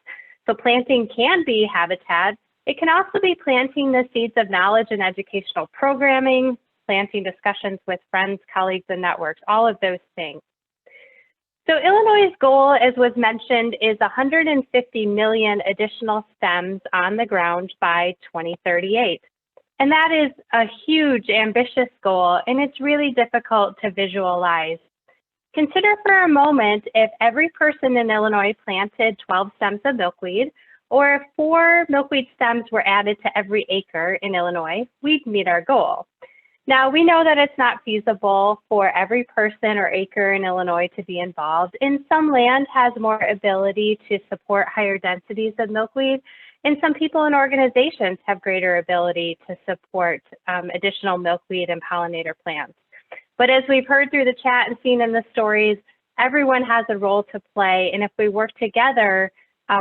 So planting can be habitat. It can also be planting the seeds of knowledge and educational programming, planting discussions with friends, colleagues, and networks, all of those things. So Illinois' goal, as was mentioned, is 150 million additional stems on the ground by 2038. And that is a huge, ambitious goal, and it's really difficult to visualize. Consider for a moment if every person in Illinois planted 12 stems of milkweed, or if 4 milkweed stems were added to every acre in Illinois, we'd meet our goal. Now, we know that it's not feasible for every person or acre in Illinois to be involved, and some land has more ability to support higher densities of milkweed, and some people and organizations have greater ability to support additional milkweed and pollinator plants. But as we've heard through the chat and seen in the stories, everyone has a role to play. And if we work together,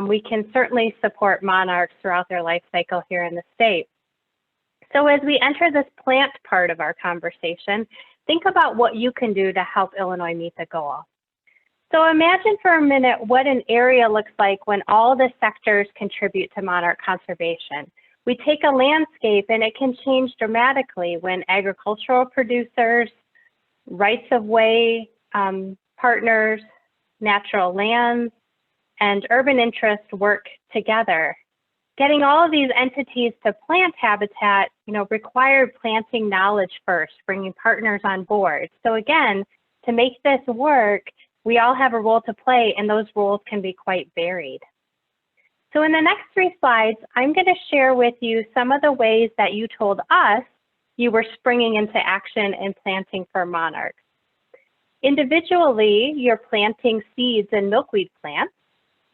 we can certainly support monarchs throughout their life cycle here in the state. So as we enter this plant part of our conversation, think about what you can do to help Illinois meet the goal. So imagine for a minute what an area looks like when all the sectors contribute to monarch conservation. We take a landscape and it can change dramatically when agricultural producers, rights-of-way partners, natural lands, and urban interests work together. Getting all of these entities to plant habitat, required planting knowledge first, bringing partners on board. So again, to make this work, we all have a role to play, and those roles can be quite varied. So in the next 3 slides, I'm going to share with you some of the ways that you told us you were springing into action and planting for monarchs. Individually, you're planting seeds and milkweed plants.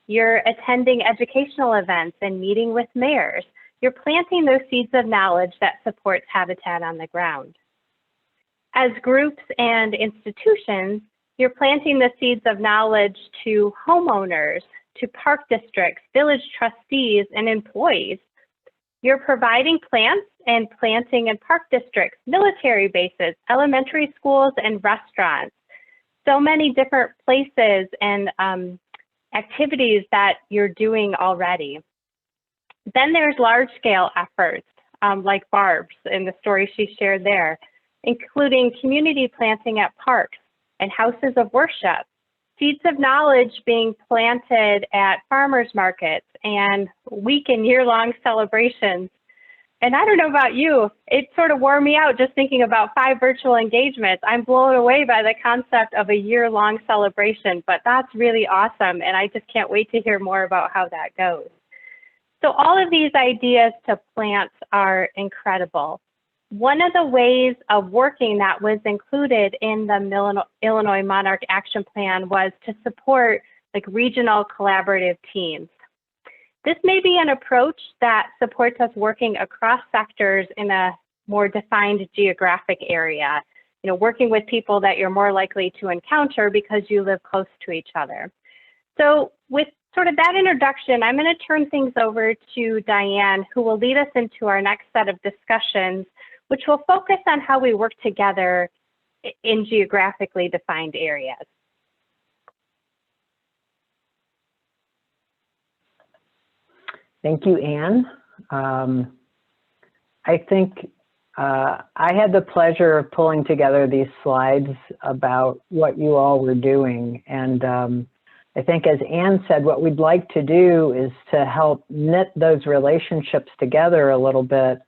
You're attending educational events and meeting with mayors. You're planting those seeds of knowledge that supports habitat on the ground. As groups and institutions, you're planting the seeds of knowledge to homeowners, to park districts, village trustees, and employees. You're providing plants and planting in park districts, military bases, elementary schools, and restaurants. So many different places and activities that you're doing already. Then there's large-scale efforts like Barb's in the story she shared there, including community planting at parks and houses of worship, seeds of knowledge being planted at farmers markets and week and year-long celebrations. And I don't know about you, it sort of wore me out just thinking about 5 virtual engagements. I'm blown away by the concept of a year-long celebration, but that's really awesome. And I just can't wait to hear more about how that goes. So all of these ideas to plant are incredible. One of the ways of working that was included in the Illinois Monarch Action Plan was to support regional collaborative teams. This may be an approach that supports us working across sectors in a more defined geographic area, working with people that you're more likely to encounter because you live close to each other. So with sort of that introduction, I'm going to turn things over to Dianne, who will lead us into our next set of discussions, which will focus on how we work together in geographically defined areas. Thank you, Anne. I think I had the pleasure of pulling together these slides about what you all were doing. And I think, as Anne said, what we'd like to do is to help knit those relationships together a little bit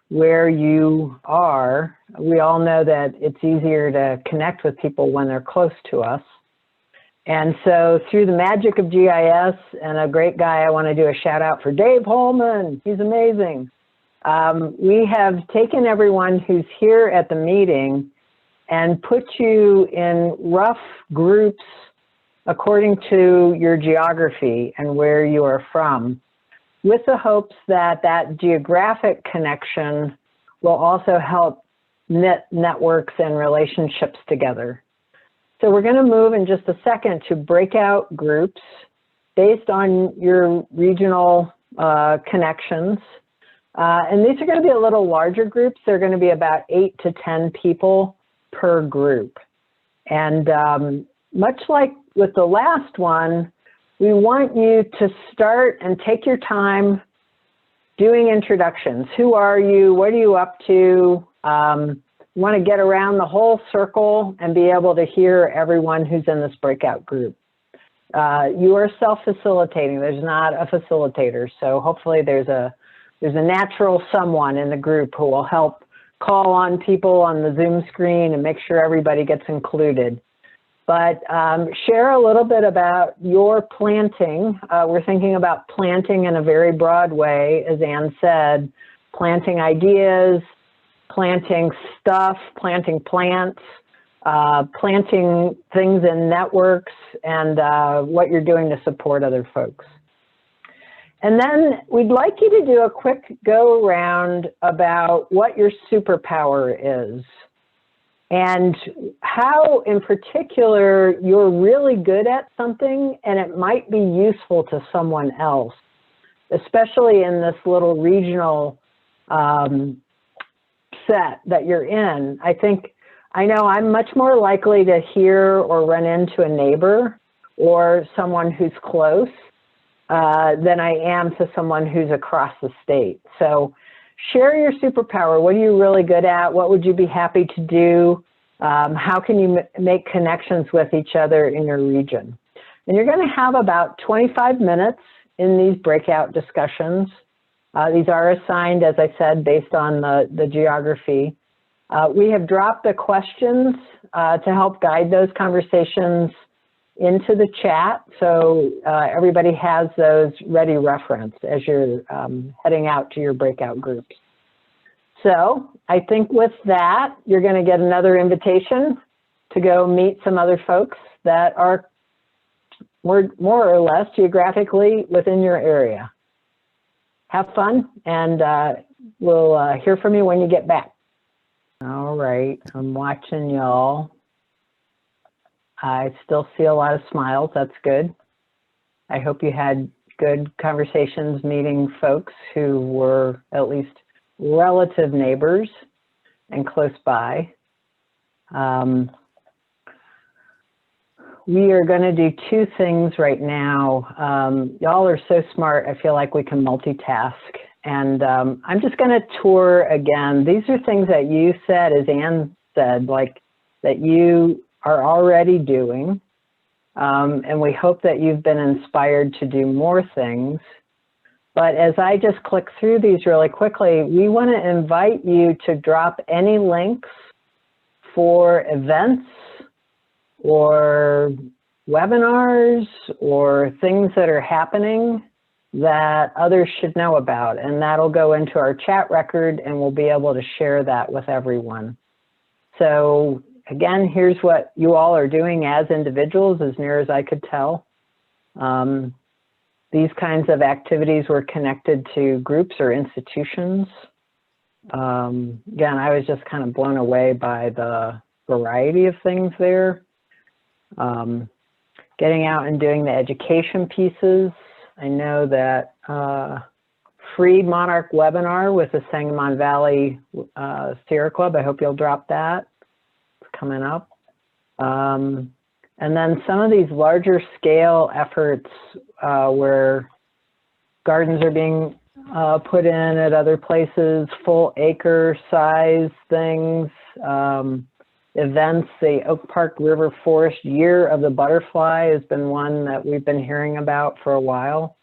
where you are. We all know that it's easier to connect with people when they're close to us. And so through the magic of GIS, and a great guy, I want to do a shout out for Dave Holman. He's amazing. We have taken everyone who's here at the meeting and put you in rough groups according to your geography and where you are from, with the hopes that that geographic connection will also help knit networks and relationships together. So we're going to move in just a second to breakout groups based on your regional connections. And these are going to be a little larger groups. They're going to be about 8 to 10 people per group. And much like with the last one, we want you to start and take your time doing introductions. Who are you? What are you up to? You want to get around the whole circle and be able to hear everyone who's in this breakout group. You are self-facilitating. There's not a facilitator. So hopefully there's a natural someone in the group who will help call on people on the Zoom screen and make sure everybody gets included. But share a little bit about your planting. We're thinking about planting in a very broad way, as Anne said, planting ideas, planting stuff, planting plants, planting things in networks, and what you're doing to support other folks. And then we'd like you to do a quick go around about what your superpower is. and how in particular you're really good at something and it might be useful to someone else, especially in this little regional set that you're in. I know I'm much more likely to hear or run into a neighbor or someone who's close than I am to someone who's across the state. So share your superpower. What are you really good at? What would you be happy to do? How can you make connections with each other in your region? And you're going to have about 25 minutes in these breakout discussions. These are assigned, as I said, based on the geography. We have dropped the questions to help guide those conversations into the chat, so everybody has those ready reference as you're heading out to your breakout groups. So I think with that, you're going to get another invitation to go meet some other folks that are more or less geographically within your area. Have fun, and we'll hear from you when you get back. All right, I'm watching y'all. I still see a lot of smiles. That's good. I hope you had good conversations meeting folks who were at least relative neighbors and close by. We are going to do two things right now. Y'all are so smart. I feel like we can multitask. And I'm just going to tour again. These are things that you said, as Anne said, like that you are already doing. And we hope that you've been inspired to do more things. But as I just click through these really quickly, we want to invite you to drop any links for events or webinars or things that are happening that others should know about, and that'll go into our chat record and we'll be able to share that with everyone. So again, here's what you all are doing as individuals, as near as I could tell. These kinds of activities were connected to groups or institutions. Again, I was just kind of blown away by the variety of things there. Getting out and doing the education pieces. I know that free Monarch webinar with the Sangamon Valley Sierra Club. I hope you'll drop that. It's coming up. And then some of these larger scale efforts where gardens are being put in at other places, full acre size things, events. The Oak Park River Forest Year of the Butterfly has been one that we've been hearing about for a while.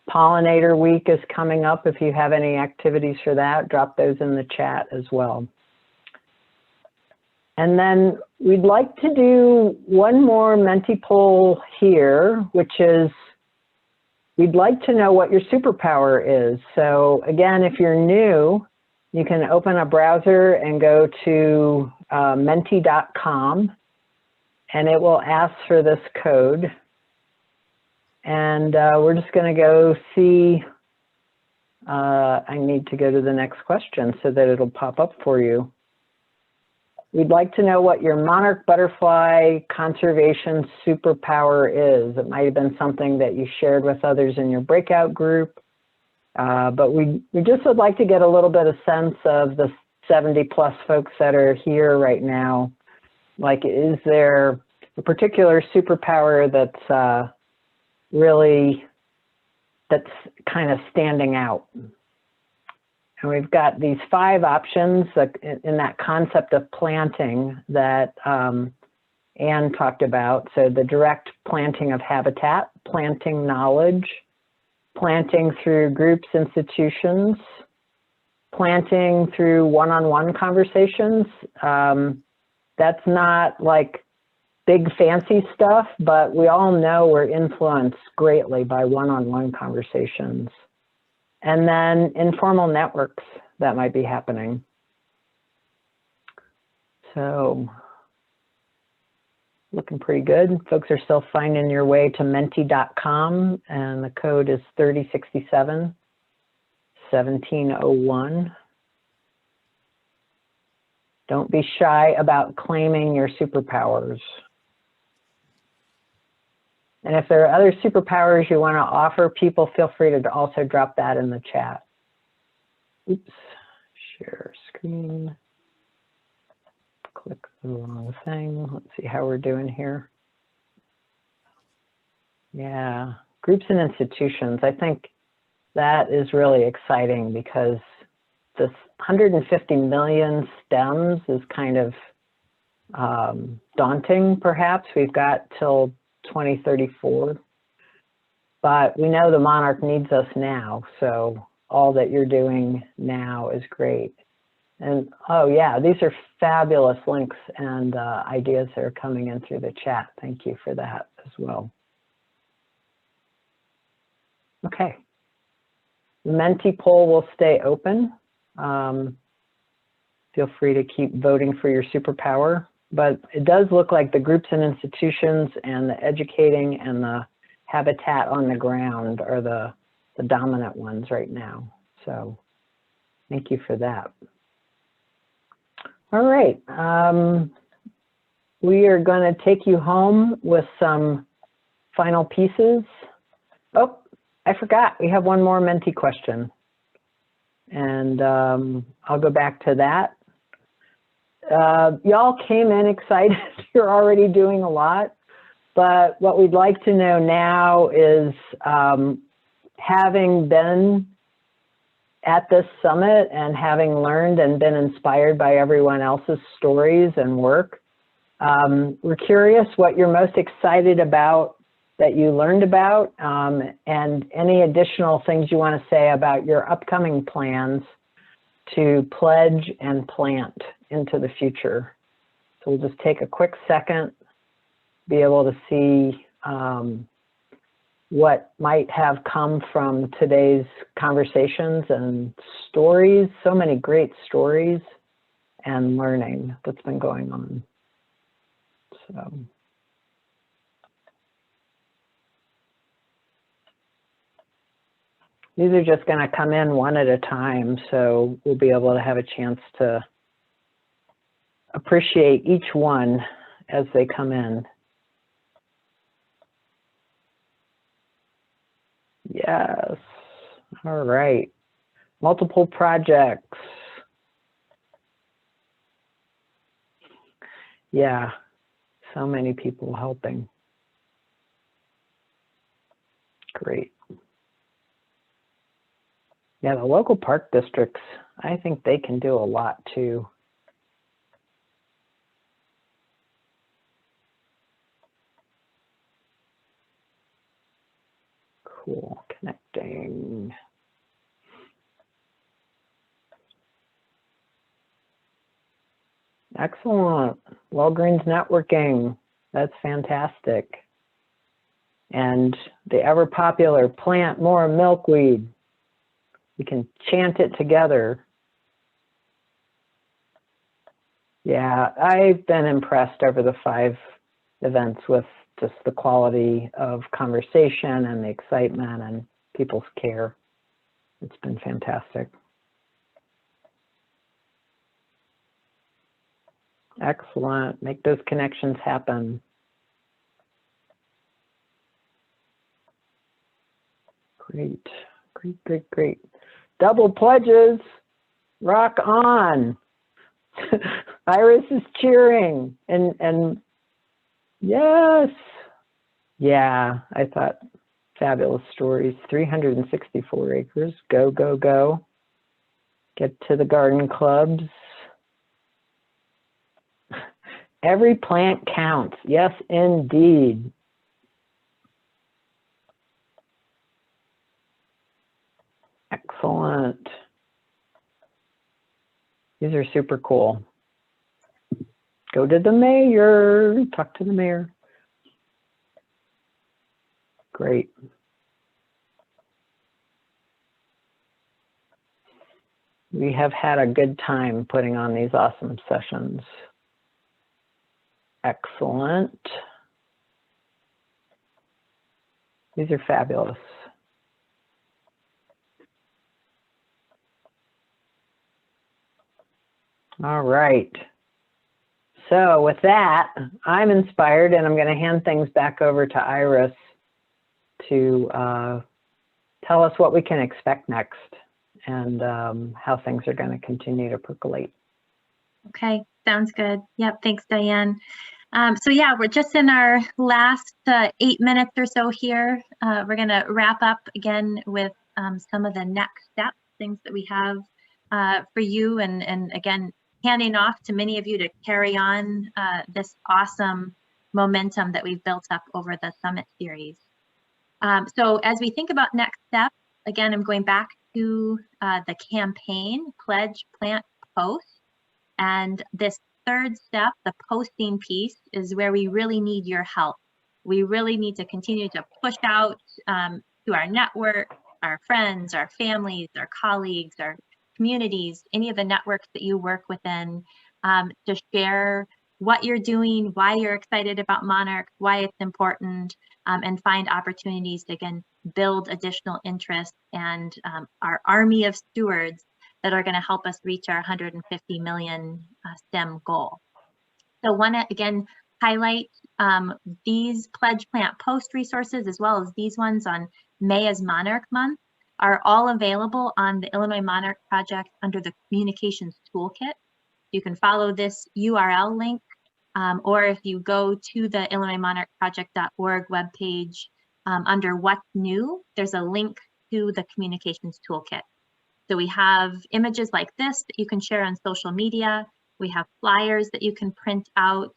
Pollinator Week is coming up. If you have any activities for that, drop those in the chat as well. And then we'd like to do one more Menti poll here, which is we'd like to know what your superpower is. So again, if you're new, you can open a browser and go to menti.com, and it will ask for this code. And we're just going to go see, I need to go to the next question so that it'll pop up for you. We'd like to know what your monarch butterfly conservation superpower is. It might have been something that you shared with others in your breakout group. But we just would like to get a little bit of sense of the 70 plus folks that are here right now. Like, is there a particular superpower that's that's kind of standing out? And we've got these 5 options in that concept of planting that Anne talked about. So the direct planting of habitat, planting knowledge, planting through groups, institutions, planting through one-on-one conversations. That's not like big fancy stuff, but we all know we're influenced greatly by one-on-one conversations. And then informal networks that might be happening. So looking pretty good. Folks are still finding your way to menti.com, and the code is 3067 1701. Don't be shy about claiming your superpowers. And if there are other superpowers you want to offer people, feel free to also drop that in the chat. Oops, share screen. Click the wrong thing. Let's see how we're doing here. Yeah, groups and institutions. I think that is really exciting because this 150 million stems is kind of daunting, perhaps. We've got till 2034, but we know the Monarch needs us now, so all that you're doing now is great. And oh yeah, these are fabulous links and ideas that are coming in through the chat. Thank you for that as well. Okay, the Menti poll will stay open. Feel free to keep voting for your superpower, but it does look like the groups and institutions and the educating and the habitat on the ground are the dominant ones right now. So thank you for that. All right, we are going to take you home with some final pieces. Oh, I forgot, we have one more Menti question. And I'll go back to that. Y'all came in excited. You're already doing a lot. But what we'd like to know now is, having been at this summit and having learned and been inspired by everyone else's stories and work, we're curious what you're most excited about that you learned about, and any additional things you want to say about your upcoming plans to pledge and plant into the future. So we'll just take a quick second, be able to see what might have come from today's conversations and stories, so many great stories and learning that's been going on. So. These are just going to come in one at a time, so we'll be able to have a chance to appreciate each one as they come in. Yes, all right. Multiple projects. Yeah, so many people helping. Great. Yeah, the local park districts, I think they can do a lot too. Cool, connecting. Excellent, Walgreens networking, that's fantastic. And the ever popular plant more milkweed. We can chant it together. Yeah, I've been impressed over the 5 events with just the quality of conversation and the excitement and people's care. It's been fantastic. Excellent, make those connections happen. Great, great, great, great. Double pledges, rock on. Iris is cheering and yes. Yeah, I thought fabulous stories. 364 acres, go, go, go. Get to the garden clubs. Every plant counts, yes, indeed. Excellent. These are super cool. Go to the mayor, talk to the mayor. Great. We have had a good time putting on these awesome sessions. Excellent. These are fabulous. All right, So with that, I'm inspired, and I'm going to hand things back over to Iris to tell us what we can expect next and how things are going to continue to percolate. Okay, sounds good. Yep, thanks, Diane. So yeah, we're just in our last 8 minutes or so here. We're going to wrap up again with some of the next steps, things that we have for you, and again, handing off to many of you to carry on this awesome momentum that we've built up over the summit series. So as we think about next steps, again, I'm going back to the campaign, Pledge, Plant, Post. And this third step, the posting piece, is where we really need your help. We really need to continue to push out to our network, our friends, our families, our colleagues, our communities, any of the networks that you work within, to share what you're doing, why you're excited about Monarchs, why it's important, and find opportunities to, again, build additional interest and our army of stewards that are going to help us reach our 150 million STEM goal. So want to, again, highlight these Pledge, Plant, Post resources, as well as these ones on May as Monarch Month, are all available on the Illinois Monarch Project under the Communications Toolkit. You can follow this URL link, or if you go to the IllinoisMonarchProject.org webpage under What's New, there's a link to the Communications Toolkit. So we have images like this that you can share on social media. We have flyers that you can print out,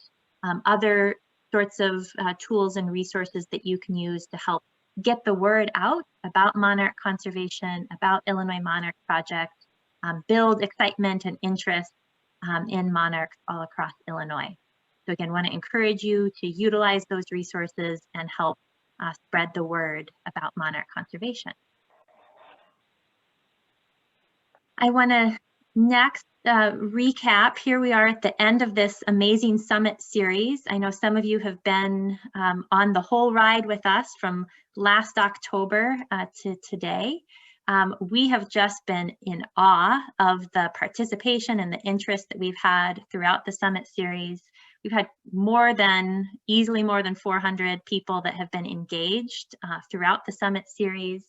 other sorts of tools and resources that you can use to help get the word out about monarch conservation, about Illinois Monarch Project, build excitement and interest in monarchs all across Illinois. So again, want to encourage you to utilize those resources and help spread the word about monarch conservation. I want to next recap. Here we are at the end of this amazing summit series. I know some of you have been on the whole ride with us from last October to today. We have just been in awe of the participation and the interest that we've had throughout the summit series. We've had easily more than 400 people that have been engaged throughout the summit series.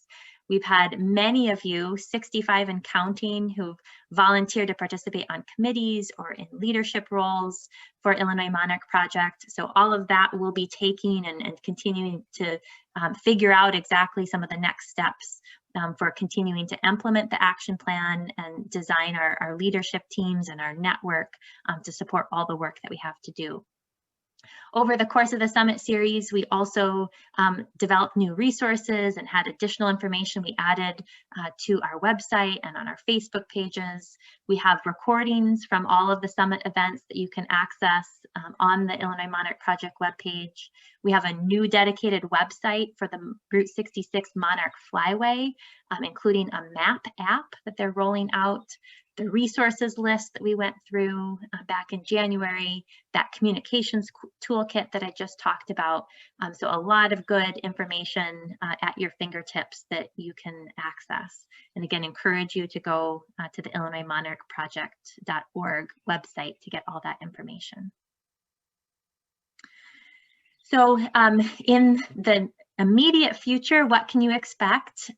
We've had many of you, 65 and counting, who've volunteered to participate on committees or in leadership roles for Illinois Monarch Project. So all of that we'll be taking and continuing to figure out exactly some of the next steps for continuing to implement the action plan and design our leadership teams and our network to support all the work that we have to do. Over the course of the summit series, we also developed new resources and had additional information we added to our website and on our Facebook pages. We have recordings from all of the summit events that you can access on the Illinois Monarch Project webpage. We have a new dedicated website for the Route 66 Monarch Flyway, including a map app that they're rolling out. The resources list that we went through back in January, that communications toolkit that I just talked about. So a lot of good information at your fingertips that you can access. And again, encourage you to go to the IllinoisMonarchProject.org website to get all that information. So in the immediate future, what can you expect?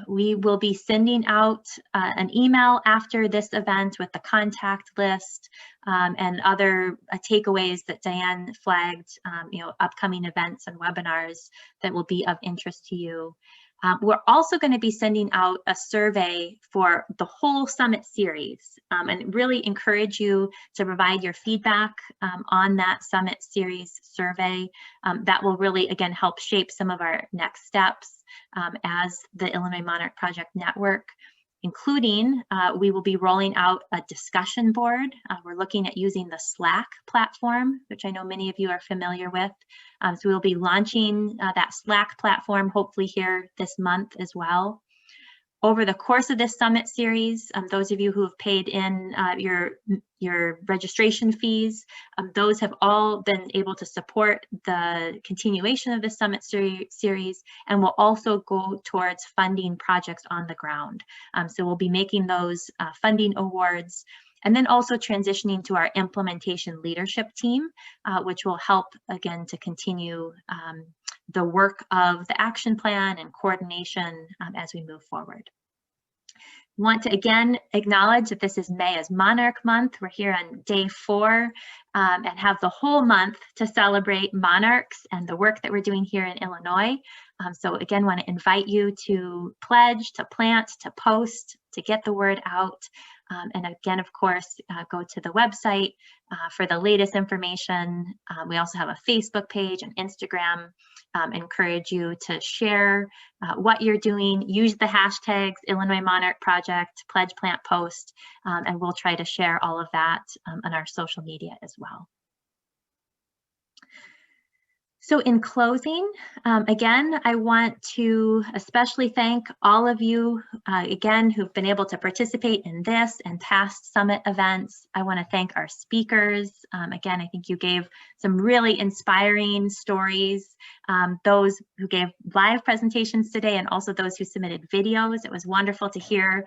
We will be sending out an email after this event with the contact list and other takeaways that Dianne flagged, upcoming events and webinars that will be of interest to you. We're also going to be sending out a survey for the whole summit series and really encourage you to provide your feedback on that summit series survey. That will really, again, help shape some of our next steps as the Illinois Monarch Project Network, including we will be rolling out a discussion board. We're looking at using the Slack platform, which I know many of you are familiar with. So we'll be launching that Slack platform hopefully here this month as well. Over the course of this summit series, those of you who have paid in your registration fees, those have all been able to support the continuation of the summit series and will also go towards funding projects on the ground. So we'll be making those funding awards And then also transitioning to our implementation leadership team, which will help, again, to continue the work of the action plan and coordination as we move forward. Want to again acknowledge that this is May as Monarch Month. We're here on day 4 and have the whole month to celebrate monarchs and the work that we're doing here in Illinois. So again, want to invite you to pledge, to plant, to post, to get the word out. And again, of course, go to the website for the latest information. We also have a Facebook page and Instagram. Encourage you to share what you're doing. Use the hashtags Illinois Monarch Project, Pledge, Plant, Post, and we'll try to share all of that on our social media as well. So in closing, again, I want to especially thank all of you, again, who've been able to participate in this and past summit events. I want to thank our speakers. Again, I think you gave some really inspiring stories. Those who gave live presentations today and also those who submitted videos. It was wonderful to hear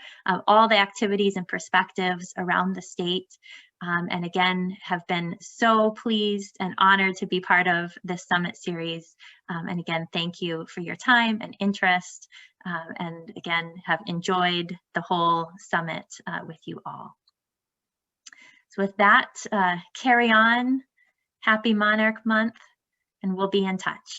all the activities and perspectives around the state. And again, have been so pleased and honored to be part of this summit series. And again, thank you for your time and interest. And again, have enjoyed the whole summit with you all. So with that, carry on. Happy Monarch Month, and we'll be in touch.